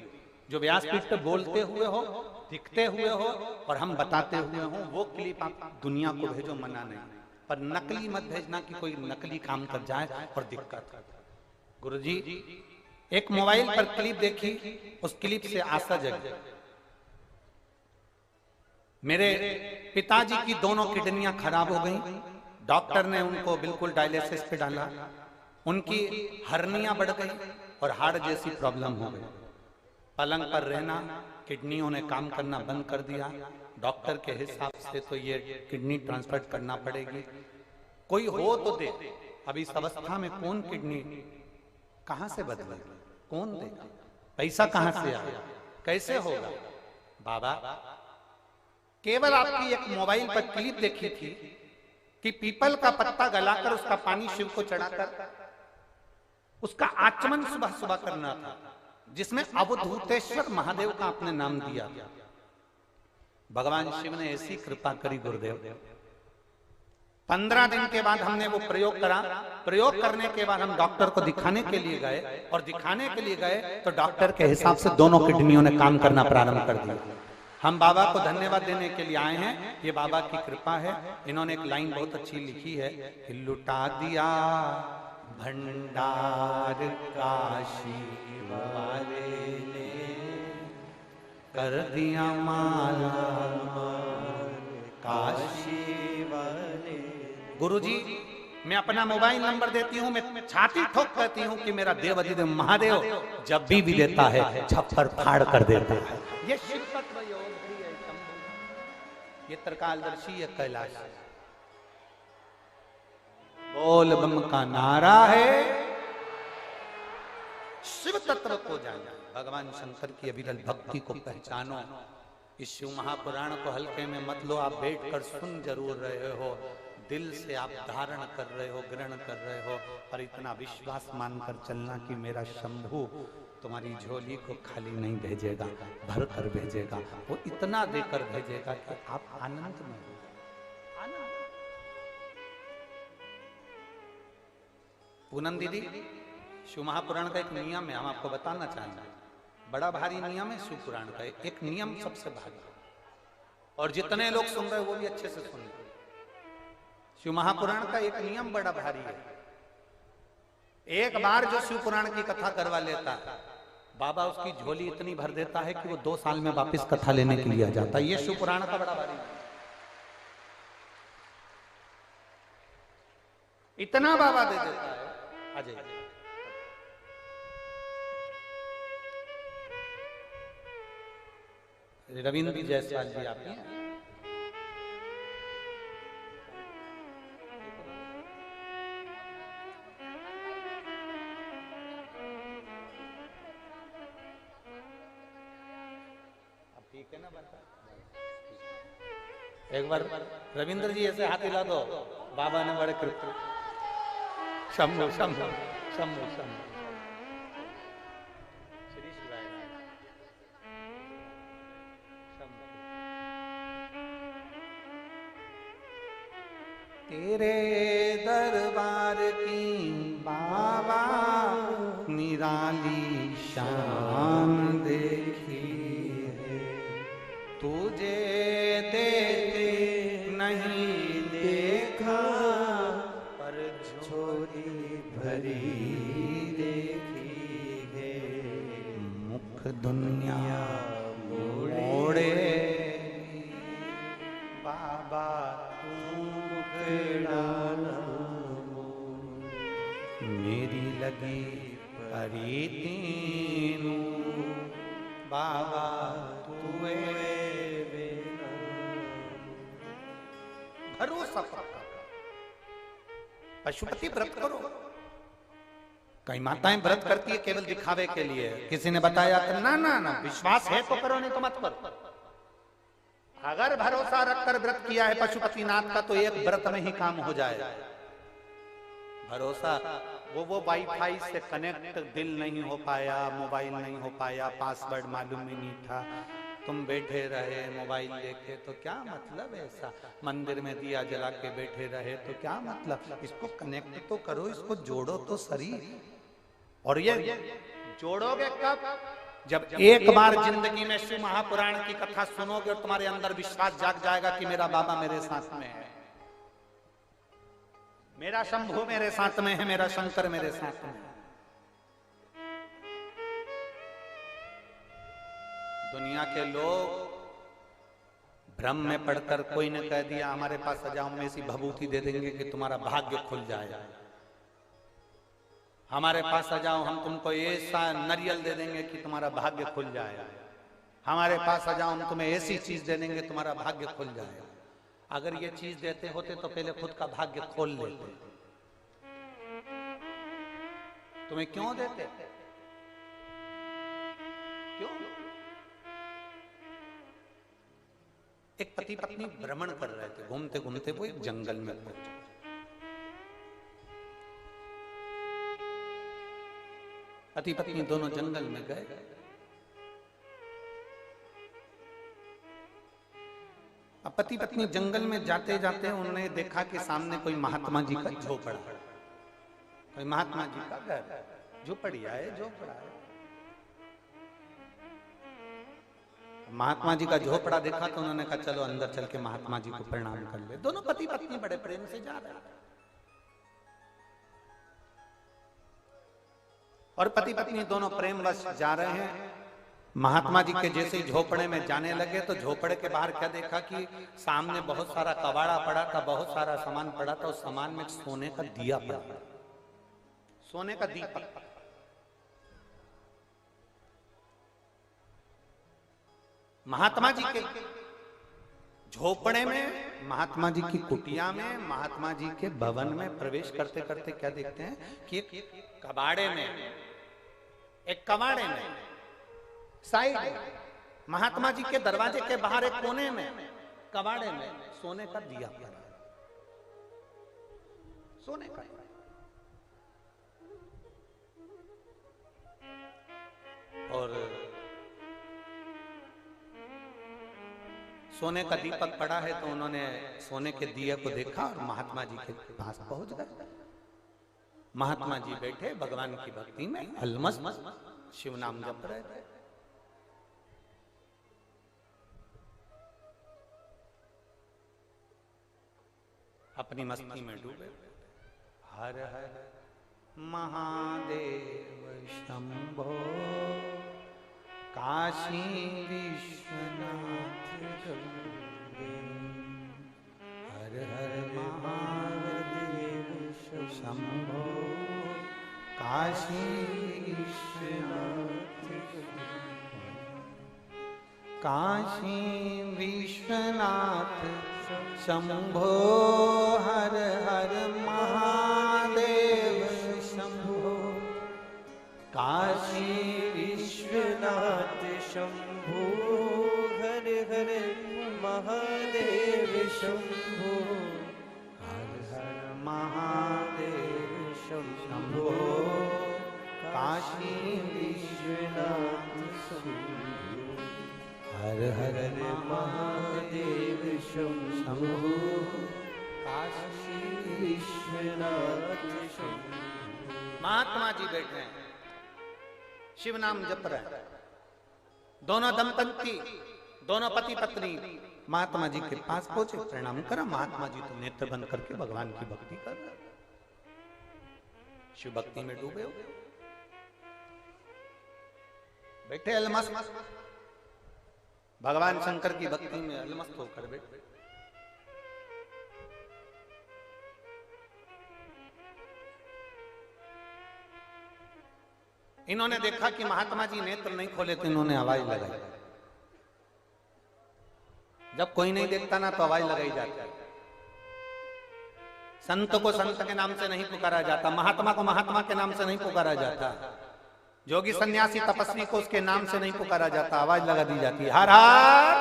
जो व्यासपीठ पे बोलते हुए हो, दिखते हुए हो और हम बताते हुए हो, वो क्लिप आप दुनिया को भेजो, मना नहीं। पर नकली मत भेजना कि कोई नकली काम कर जाए और दिक्कत। गुरुजी, एक मोबाइल पर क्लिप देखी, उस क्लिप से आशा जगी। मेरे पिताजी की दोनों किडनियां खराब हो गई, डॉक्टर ने उनको बिल्कुल डायलिसिस पे डाला, उनकी हर्निया बढ़ गई और हार्ट जैसी प्रॉब्लम हो गई। पलंग पर रहना, किडनियों ने काम करना बंद कर दिया। डॉक्टर के हिसाब से तो ये किडनी ट्रांसफर करना पड़ेगी, कोई हो तो दे। अब इस अवस्था में कौन किडनी कहां से बदलेगा, कौन देगा, पैसा कहां से आएगा, कैसे होगा? बाबा केवल आपकी एक मोबाइल पर क्लिप देखी थी कि पीपल का पत्ता गलाकर उसका पानी शिव को चढ़ाकर उसका आचमन सुबह सुबह करना था, जिसमें अवधूतेश्वर महादेव का आपने नाम दिया। भगवान शिव ने ऐसी कृपा करी गुरुदेव, 15 दिन के बाद हमने वो प्रयोग करा। प्रयोग करने के बाद हम डॉक्टर को दिखाने के लिए गए, और दिखाने के लिए गए तो डॉक्टर के हिसाब से दोनों किडनियों ने काम करना प्रारंभ कर दिया। हम बाबा को धन्यवाद देने के लिए आए हैं, ये बाबा की कृपा है। इन्होंने एक लाइन बहुत अच्छी लिखी है कि लुटा दिया भंडार काशी वाले ने, कर दिया माला काशी वाले। गुरुजी मैं अपना मोबाइल नंबर देती हूँ, मैं छाती ठोक कहती हूँ कि मेरा देव अधिदेव महादेव जब भी देता है छप्पर फाड़ कर देता है। ये शिव तत्व योग है, ये त्रिकालदर्शी है, कैलाश है। बोल बम का नारा है, शिव तत्व को जाना, भगवान शंकर की अविरल भक्ति को पहचानो। इस शिव महापुराण को हल्के में मत लो, आप बैठकर सुन जरूर रहे हो, दिल से आप धारण कर रहे हो, ग्रहण कर रहे हो, पर इतना विश्वास मानकर चलना कि मेरा शंभू तुम्हारी झोली को खाली नहीं भेजेगा, भर कर भेजेगा। वो इतना देकर भेजेगा कि आप आनंद में हो। पूनम दीदी, शिव महापुराण का एक नियम है, हम आपको बताना चाहेंगे। बड़ा भारी नियम है शिव पुराण का, एक नियम सबसे भारी, और जितने लोग सुन रहे हैं वो भी अच्छे से सुन रहे। शिव महापुराण का एक नियम बड़ा भारी है। एक बार जो शिव पुराण की कथा करवा लेता है, बाबा उसकी झोली इतनी भर देता है कि वो 2 साल में वापस कथा लेने के लिए आ जाता है। ये शिव पुराण का बड़ा भारी है, इतना बाबा दे देता है। अजय रविंद्र जायसवाल जी आप हैं? ठीक है ना बता? एक बार रविंद्र जी ऐसे हाथ हिला दो, बाबा ने बड़े कृपा। शंभु शंभु शंभु शंभु श्री शिवाय शंभु। तेरे दरबार की बाबा निराली शान देखी, तुझे देते नहीं देखा, पर झोली भरी देखी है। मुख दुनिया मोड़े बाबा तू मुखड़ा, मेरी लगी परी तीनू बाबा तुए भरोसा पक्का। पशुपति व्रत करो। कई माताएं व्रत करती है केवल दिखावे के लिए, किसी ने बताया कि ना ना ना विश्वास है तो करो, नहीं तो मत करो। अगर भरोसा रखकर व्रत किया है पशुपतिनाथ का तो एक व्रत में ही काम हो जाए। भरोसा वो वाईफाई से कनेक्ट दिल नहीं हो पाया, मोबाइल नहीं हो पाया, पासवर्ड मालूम ही नहीं था, तुम बैठे रहे मोबाइल लेके तो क्या मतलब है? ऐसा मंदिर में दिया जला के बैठे रहे तो क्या मतलब? इसको कनेक्ट तो करो, इसको जोड़ो तो सही। और ये जोड़ोगे कब? जब एक बार जिंदगी में शिव महापुराण की कथा सुनोगे और तुम्हारे अंदर विश्वास जाग जाएगा कि मेरा बाबा मेरे साथ में है, मेरा शंभू मेरे साथ में है, मेरा शंकर मेरे साथ में है। दुनिया के लोग भ्रम में पढ़कर कोई ने कह दिया हमारे पास आ जाओ, हम ऐसी भभूति दे देंगे कि तुम्हारा भाग्य खुल जाएगा, हमारे पास आ जाओ हम तुमको ऐसा नारियल दे देंगे कि तुम्हारा भाग्य खुल जाएगा, हमारे पास आ जाओ हम तुम्हें ऐसी चीज दे देंगे तुम्हारा भाग्य खुल जाएगा। अगर ये चीज देते होते तो पहले खुद का भाग्य खोल लेते, तुम्हें क्यों देते, क्यों? एक पति पत्नी भ्रमण कर रहे थे, घूमते घूमते वो एक जंगल में पहुंचे। पति पत्नी दोनों जंगल में गए। अब पति पत्नी जंगल में जाते जाते उन्होंने देखा कि सामने कोई महात्मा जी का झोपड़ा, कोई महात्मा जी का घर, झोपड़िया है, झोपड़ा है। महात्मा जी का झोपड़ा देखा तो उन्होंने कहा चलो अंदर चल के महात्मा जी को प्रणाम कर ले। दोनों पति पत्नी बड़े प्रेम से जा रहे थे और पति पत्नी दोनों प्रेमवश जा रहे हैं। महात्मा जी के जैसे झोपड़े में जाने लगे तो झोपड़े के बाहर क्या देखा कि सामने बहुत सारा कबाड़ा पड़ा था, बहुत सारा सामान पड़ा था। उस सामान में सोने का दिया पड़ा, सोने का दीपक। महात्मा जी के झोपड़े में, महात्मा जी की कुटिया में, महात्मा जी के भवन में प्रवेश करते करते क्या देखते हैं कि एक कबाड़े में, एक कबाड़े में साइड महात्मा जी के दरवाजे के बाहर एक कोने में कबाड़े में सोने का दिया पड़ा, सोने का। और सोने का दीपक पड़ा है तो उन्होंने सोने के दिए को देखा और महात्मा जी के पास पहुंच गए। महात्मा जी बैठे भगवान की भक्ति में अलमस्त शिव नाम जप रहे थे। अपनी मस्ती में डूबे। हर हर महादेव शंभो काशी विश्वनाथ हर हर महादेव शंभो काशी विश्वनाथ काशी विश्वनाथ शंभो हर हर महादेव शंभो काशी विश्वनाथ शंभो हर हर महादेव शंभो हर हर महादेव शंभो काशी विश्वनाथ शंभो हर हर महादेव शंभो काशी विश्वनाथ शंभो। महात्मा जी बैठे हैं, शिव नाम जप रहे हैं। दोनों दंपति, दोनों पति पत्नी महात्मा जी के पास पहुंचे, प्रणाम करा। महात्मा जी तो नेत्र बंद करके भगवान की भक्ति कर रहे, शिव भक्ति में डूबे हो, बैठे अलमस्त, भगवान शंकर की भक्ति में अलमस्त होकर बैठे। इन्होंने देखा कि महात्मा जी नेत्र नहीं खोले तो इन्होंने आवाज लगाई। जब कोई नहीं देखता ना तो आवाज लगाई जाती है। संत को संत के नाम से नहीं पुकारा जाता, महात्मा को महात्मा के नाम से नहीं पुकारा जाता, जोगी सन्यासी तपस्वी को उसके नाम से नहीं पुकारा जाता, आवाज लगा दी जाती है। हर हर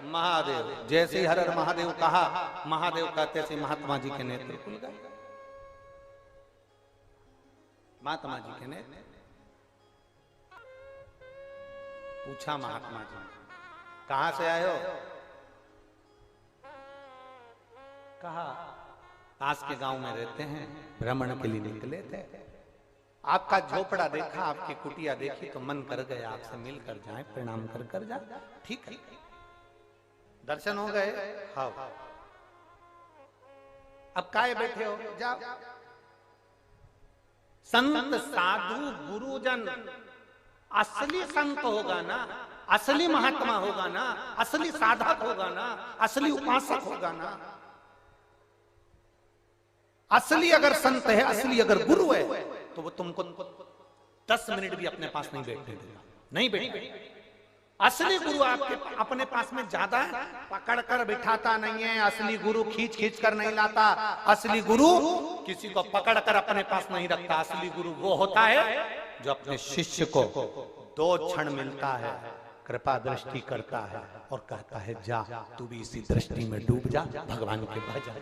महादेव। जैसे ही हर हर महादेव कहा, महादेव कहते से महात्मा जी के नेत्र खुल गए। महात्मा जी के नेत्र पूछा महात्मा जी कहां से आए हो? कहा पास के गांव में रहते हैं, भ्रमण के लिए निकले थे। आपका झोपड़ा देखा, आपकी कुटिया देखी तो मन कर गया आपसे मिल कर जाए, प्रणाम कर जाए। ठीक है, दर्शन हो गए। हाँ, अब काहे बैठे हो? जाओ। संत साधु गुरुजन असली संत होगा ना असली महात्मा होगा ना, असली साधक होगा ना, असली उपासक होगा ना, असली अगर संत है, असली अगर गुरु है, तो वो तुमको 10 मिनट भी अपने पास नहीं बैठने देगा, नहीं बैठेगा। असली गुरु आपके अपने पास में ज्यादा पकड़ कर बिठाता नहीं है, असली गुरु खींच खींच कर नहीं लाता, असली गुरु किसी को पकड़ कर अपने पास नहीं रखता। असली गुरु वो होता है जो अपने शिष्य को 2 क्षण मिलता है, कृपा दृष्टि करता है और कहता है जा तू भी इसी दृष्टि में डूब जा, भगवान के भजन।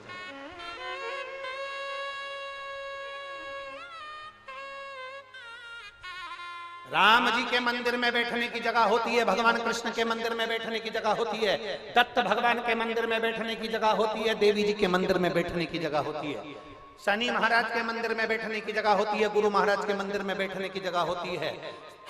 राम जी के मंदिर में बैठने की जगह होती है, भगवान कृष्ण के मंदिर में बैठने की जगह होती है, दत्त भगवान के मंदिर में बैठने की जगह होती है, देवी जी के मंदिर में बैठने की जगह होती है, शनि महाराज के मंदिर में बैठने की जगह होती है, गुरु महाराज के मंदिर में बैठने की जगह होती है,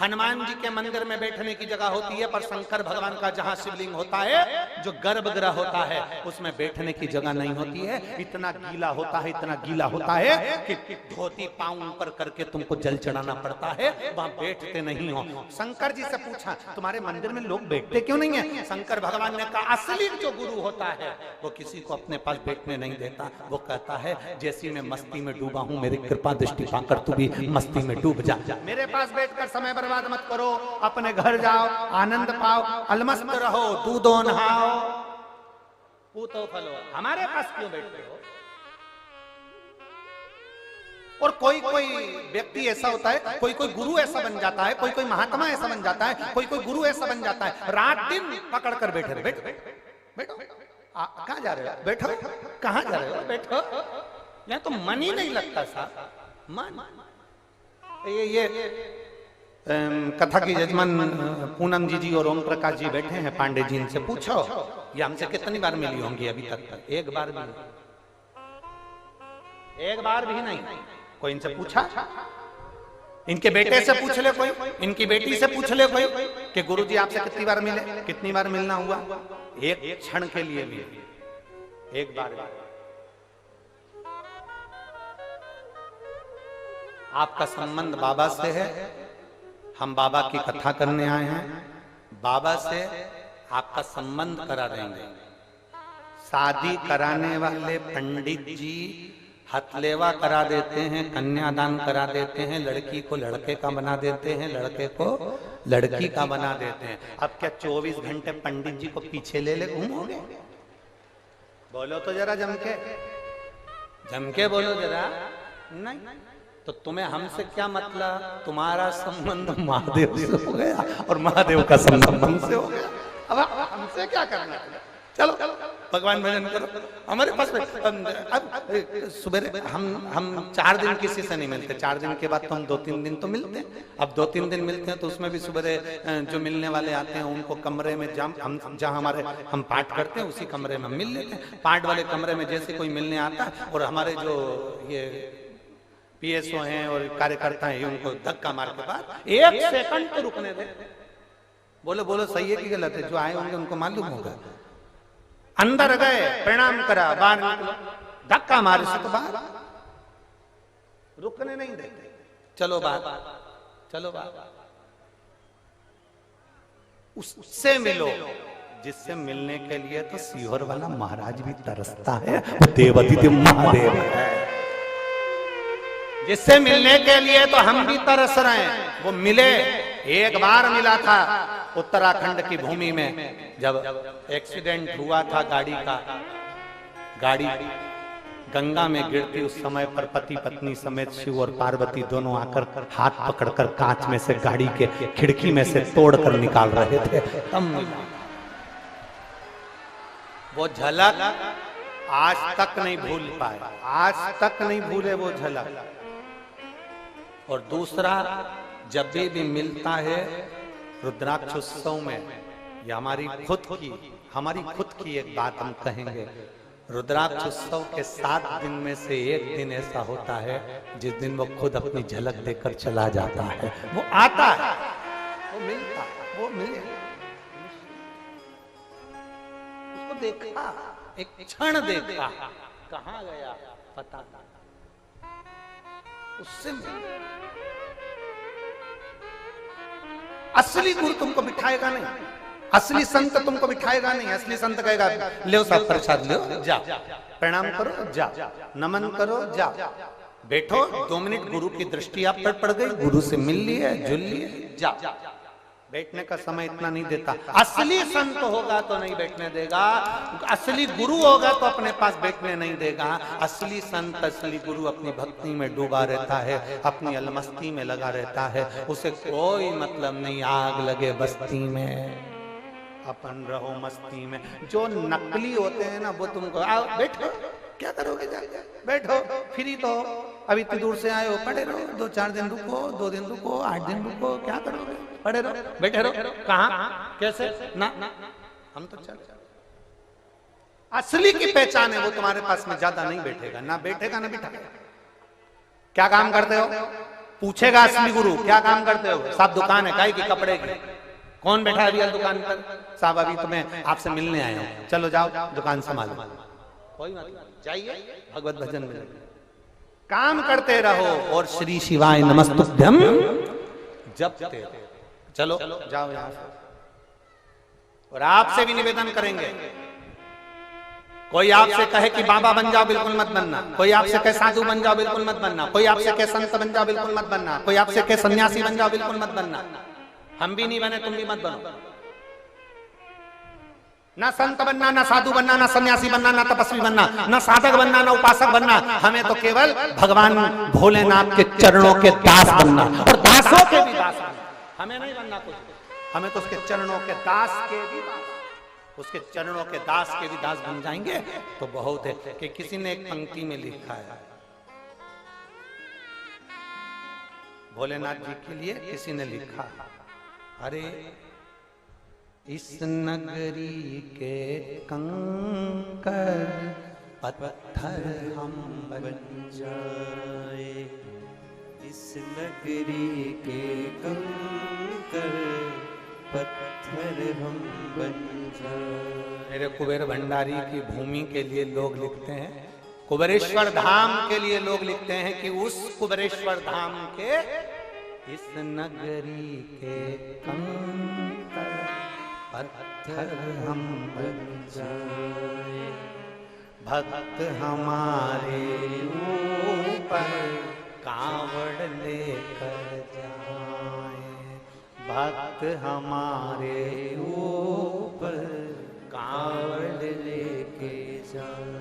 हनुमान जी के मंदिर में बैठने की जगह होती है। पर शंकर भगवान का जहां शिवलिंग होता है, जो गर्भगृह होता है, उसमें बैठने की जगह नहीं होती है। इतना गीला होता है, इतना गीला होता है कि धोती पांव ऊपर करके तुमको जल चढ़ाना पड़ता है, वहां बैठते नहीं हो। शंकर जी से पूछा तुम्हारे मंदिर में लोग बैठते क्यों नहीं है? शंकर भगवान ने कहा असली जो गुरु होता है वो किसी को अपने पास बैठने नहीं देता। वो कहता है जैसी मैं मस्ती में डूबा हूं, मेरी कृपा दृष्टि पाकर तू भी मस्ती में डूब जा, मेरे पास बैठकर समय बर्बाद मत करो, अपने घर जाओ, आनंद पाओ, अलमस्त रहो, दूधो नहाओ, पूतो फलो, हमारे पास क्यों बैठते हो? और कोई कोई व्यक्ति ऐसा होता है, कोई कोई गुरु ऐसा बन जाता है, कोई कोई महात्मा ऐसा बन जाता है, कोई कोई गुरु ऐसा बन जाता है, रात दिन पकड़ कर बैठे रहे, बैठो बैठो, कहां जा रहे हो? बैठो, कहां जा रहे हो? बैठो, यहाँ तो मन ही नहीं लगता साहब, मन। ये कथा की जजमान पूनम जी और ओम प्रकाश जी बैठे हैं, पांडे जी, इनसे पूछो ये हमसे कितनी बार मिली होंगी अभी तक? एक बार भी, एक बार भी नहीं। कोई इनसे पूछा? इनके बेटे से पूछ ले कोई, इनकी बेटी से पूछ ले कोई कि गुरुजी आपसे कितनी बार मिले, कितनी बार मिलना हुआ? एक क्षण के लिए भी, एक बार भी। आपका संबंध बाबा से है, हम बाबा की कथा करने आए हैं, बाबा से आपका संबंध करा देंगे। शादी कराने वाले पंडित जी हथलेवा करा देते हैं, कन्यादान करा देते हैं, लड़की को लड़के का बना देते हैं, लड़के को लड़की का बना देते हैं। अब क्या 24 घंटे पंडित जी को पीछे ले ले घूमोगे? बोलो तो जरा जम के बोलो जरा। नहीं तो तुम्हें हमसे क्या मतलब? तुम्हारा संबंध महादेव से हो गया और महादेव का संबंध हमसे हो गया। अब हमसे क्या करना? चलो भगवान भजन करो। हमारे पास अब सुबह हम 4 दिन किसी से नहीं मिलते, 4 दिन के बाद तो हम 2-3 दिन तो मिलते हैं। अब 2-3 दिन मिलते हैं तो उसमें भी सुबह जो मिलने वाले आते हैं उनको कमरे में जहाँ हमारे हम पाठ करते हैं उसी कमरे में मिल लेते हैं। पाठ वाले कमरे में जैसे कोई मिलने आता है और हमारे जो ये पीएसओ हैं और कार्यकर्ता हैं उनको धक्का मार के बाद 1 सेकंड तो रुकने दे। बोलो बोलो सही है कि गलत है? जो आए होंगे उनको मालूम होगा। अंदर गए, प्रणाम करा, बाहर निकलो, धक्का मारे से तो बाहर रुकने नहीं देते। चलो बाहर, चलो बाहर। उससे मिलो जिससे मिलने के लिए तो सीहोर वाला महाराज भी तरसता है, वो देवाधिदेव महादेव है। जिससे मिलने के लिए तो हम भी तरस रहे हैं। वो मिले, एक बार मिला था उत्तराखंड की भूमि में, जब एक्सीडेंट हुआ था गाड़ी का, गाड़ी गंगा में गिरती उस समय पर पति पत्नी समेत शिव और पार्वती दोनों आकर हाथ पकड़कर कांच में से गाड़ी के खिड़की में से तोड़कर निकाल रहे थे। तब वो झलक आज तक नहीं भूल पाए, आज तक नहीं भूले वो झलक। और दूसरा, जब भी मिलता है रुद्राक्ष उत्सव में, या हमारी खुद की एक बात हम कहेंगे, रुद्राक्ष उत्सव के 7 दिन में से एक दिन ऐसा होता है जिस दिन वो खुद अपनी झलक देकर चला जाता है। वो आता है, वो मिलता है, वो मिले, उसको देखा, एक क्षण देखा, कहाँ गया पता नहीं, उससे असली गुरु तुमको बिठाएगा नहीं, असली संत तुमको बिठाएगा नहीं। असली संत कहेगा ले साहब प्रसाद लो, जा प्रणाम करो, जा नमन करो, जा बैठो 2 मिनट गुरु की दृष्टि आप पर पड़ गई, गुरु से मिल लिए, जुल लिए, जा। बैठने का समय इतना नहीं देता। असली संत होगा तो नहीं बैठने देगा, असली गुरु होगा तो अपने पास बैठने नहीं देगा। असली संत, असली गुरु अपनी भक्ति में डूबा रहता है, अपनी अलमस्ती में लगा रहता है, उसे कोई मतलब नहीं आग लगे बस्ती में, अपन रहो मस्ती में। जो नकली होते हैं ना वो तुमको आओ बैठो, क्या करोगे, जा बैठो, फ्री तो अभी इतनी दूर से आए हो, पड़े रहो, 2-4 दिन रुको, 2 दिन रुको, 8 दिन रुको, क्या करोगे, पड़े रहो, बैठे रहो। कहाँ कैसे ना, हम तो चल। असली की पहचान है वो तुम्हारे पास में ज्यादा नहीं बैठेगा, ना बैठेगा ना बिठाएगा। क्या काम करते हो, पूछेगा असली गुरु क्या काम करते हो, साहब दुकान है काहे की, कपड़े की। कौन बैठा है रियल दुकान पर, साहब अभी तो मैं आपसे मिलने आया हूँ, चलो जाओ दुकान संभालो। कोई मतलब जाइए भगवत भजन में काम करते रहो और श्री शिवाय नमस्तुभ्यम जपते रहो। चलो जाओ यहाँ से। और आपसे भी निवेदन करेंगे, कोई आपसे कहे कि बाबा बन जाओ, बिल्कुल मत बनना। कोई आपसे कहे साधु बन जाओ, बिल्कुल मत बनना। कोई आपसे कहे संत बन जाओ, बिल्कुल मत बनना। कोई आपसे कहे सन्यासी बन जाओ, बिल्कुल मत बनना। हम भी नहीं बने, तुम भी मत बनो। ना संत बनना, ना साधु बनना, ना सन्यासी बनना, ना तपस्वी बनना, ना साधक बनना, ना उपासक बनना। हमें तो केवल भगवान भोलेनाथ के चरणों के दास बनना, और दासों के भी दास बनना। हमें नहीं बनना कुछ, हमें तो उसके चरणों के दास के भी दास, उसके चरणों के दास के भी दास बन जाएंगे तो बहुत है। कि किसी ने एक पंक्ति में लिखा है, भोलेनाथ जी के लिए किसी ने लिखा, अरे इस नगरी के कंकर पत्थर हम बन जाए, इस नगरी के कंकर पत्थर हम बन जाए। मेरे कुबेर भंडारी की भूमि के लिए लोग लिखते हैं, कुबेरेश्वर धाम के लिए लोग लिखते हैं कि उस कुबेरेश्वर धाम के इस नगरी के कंकर पत्थर हम बन जाए, भक्त हमारे ऊपर कांवड़ लेकर जाए, भक्त हमारे ऊपर कांवड़ लेके जाए।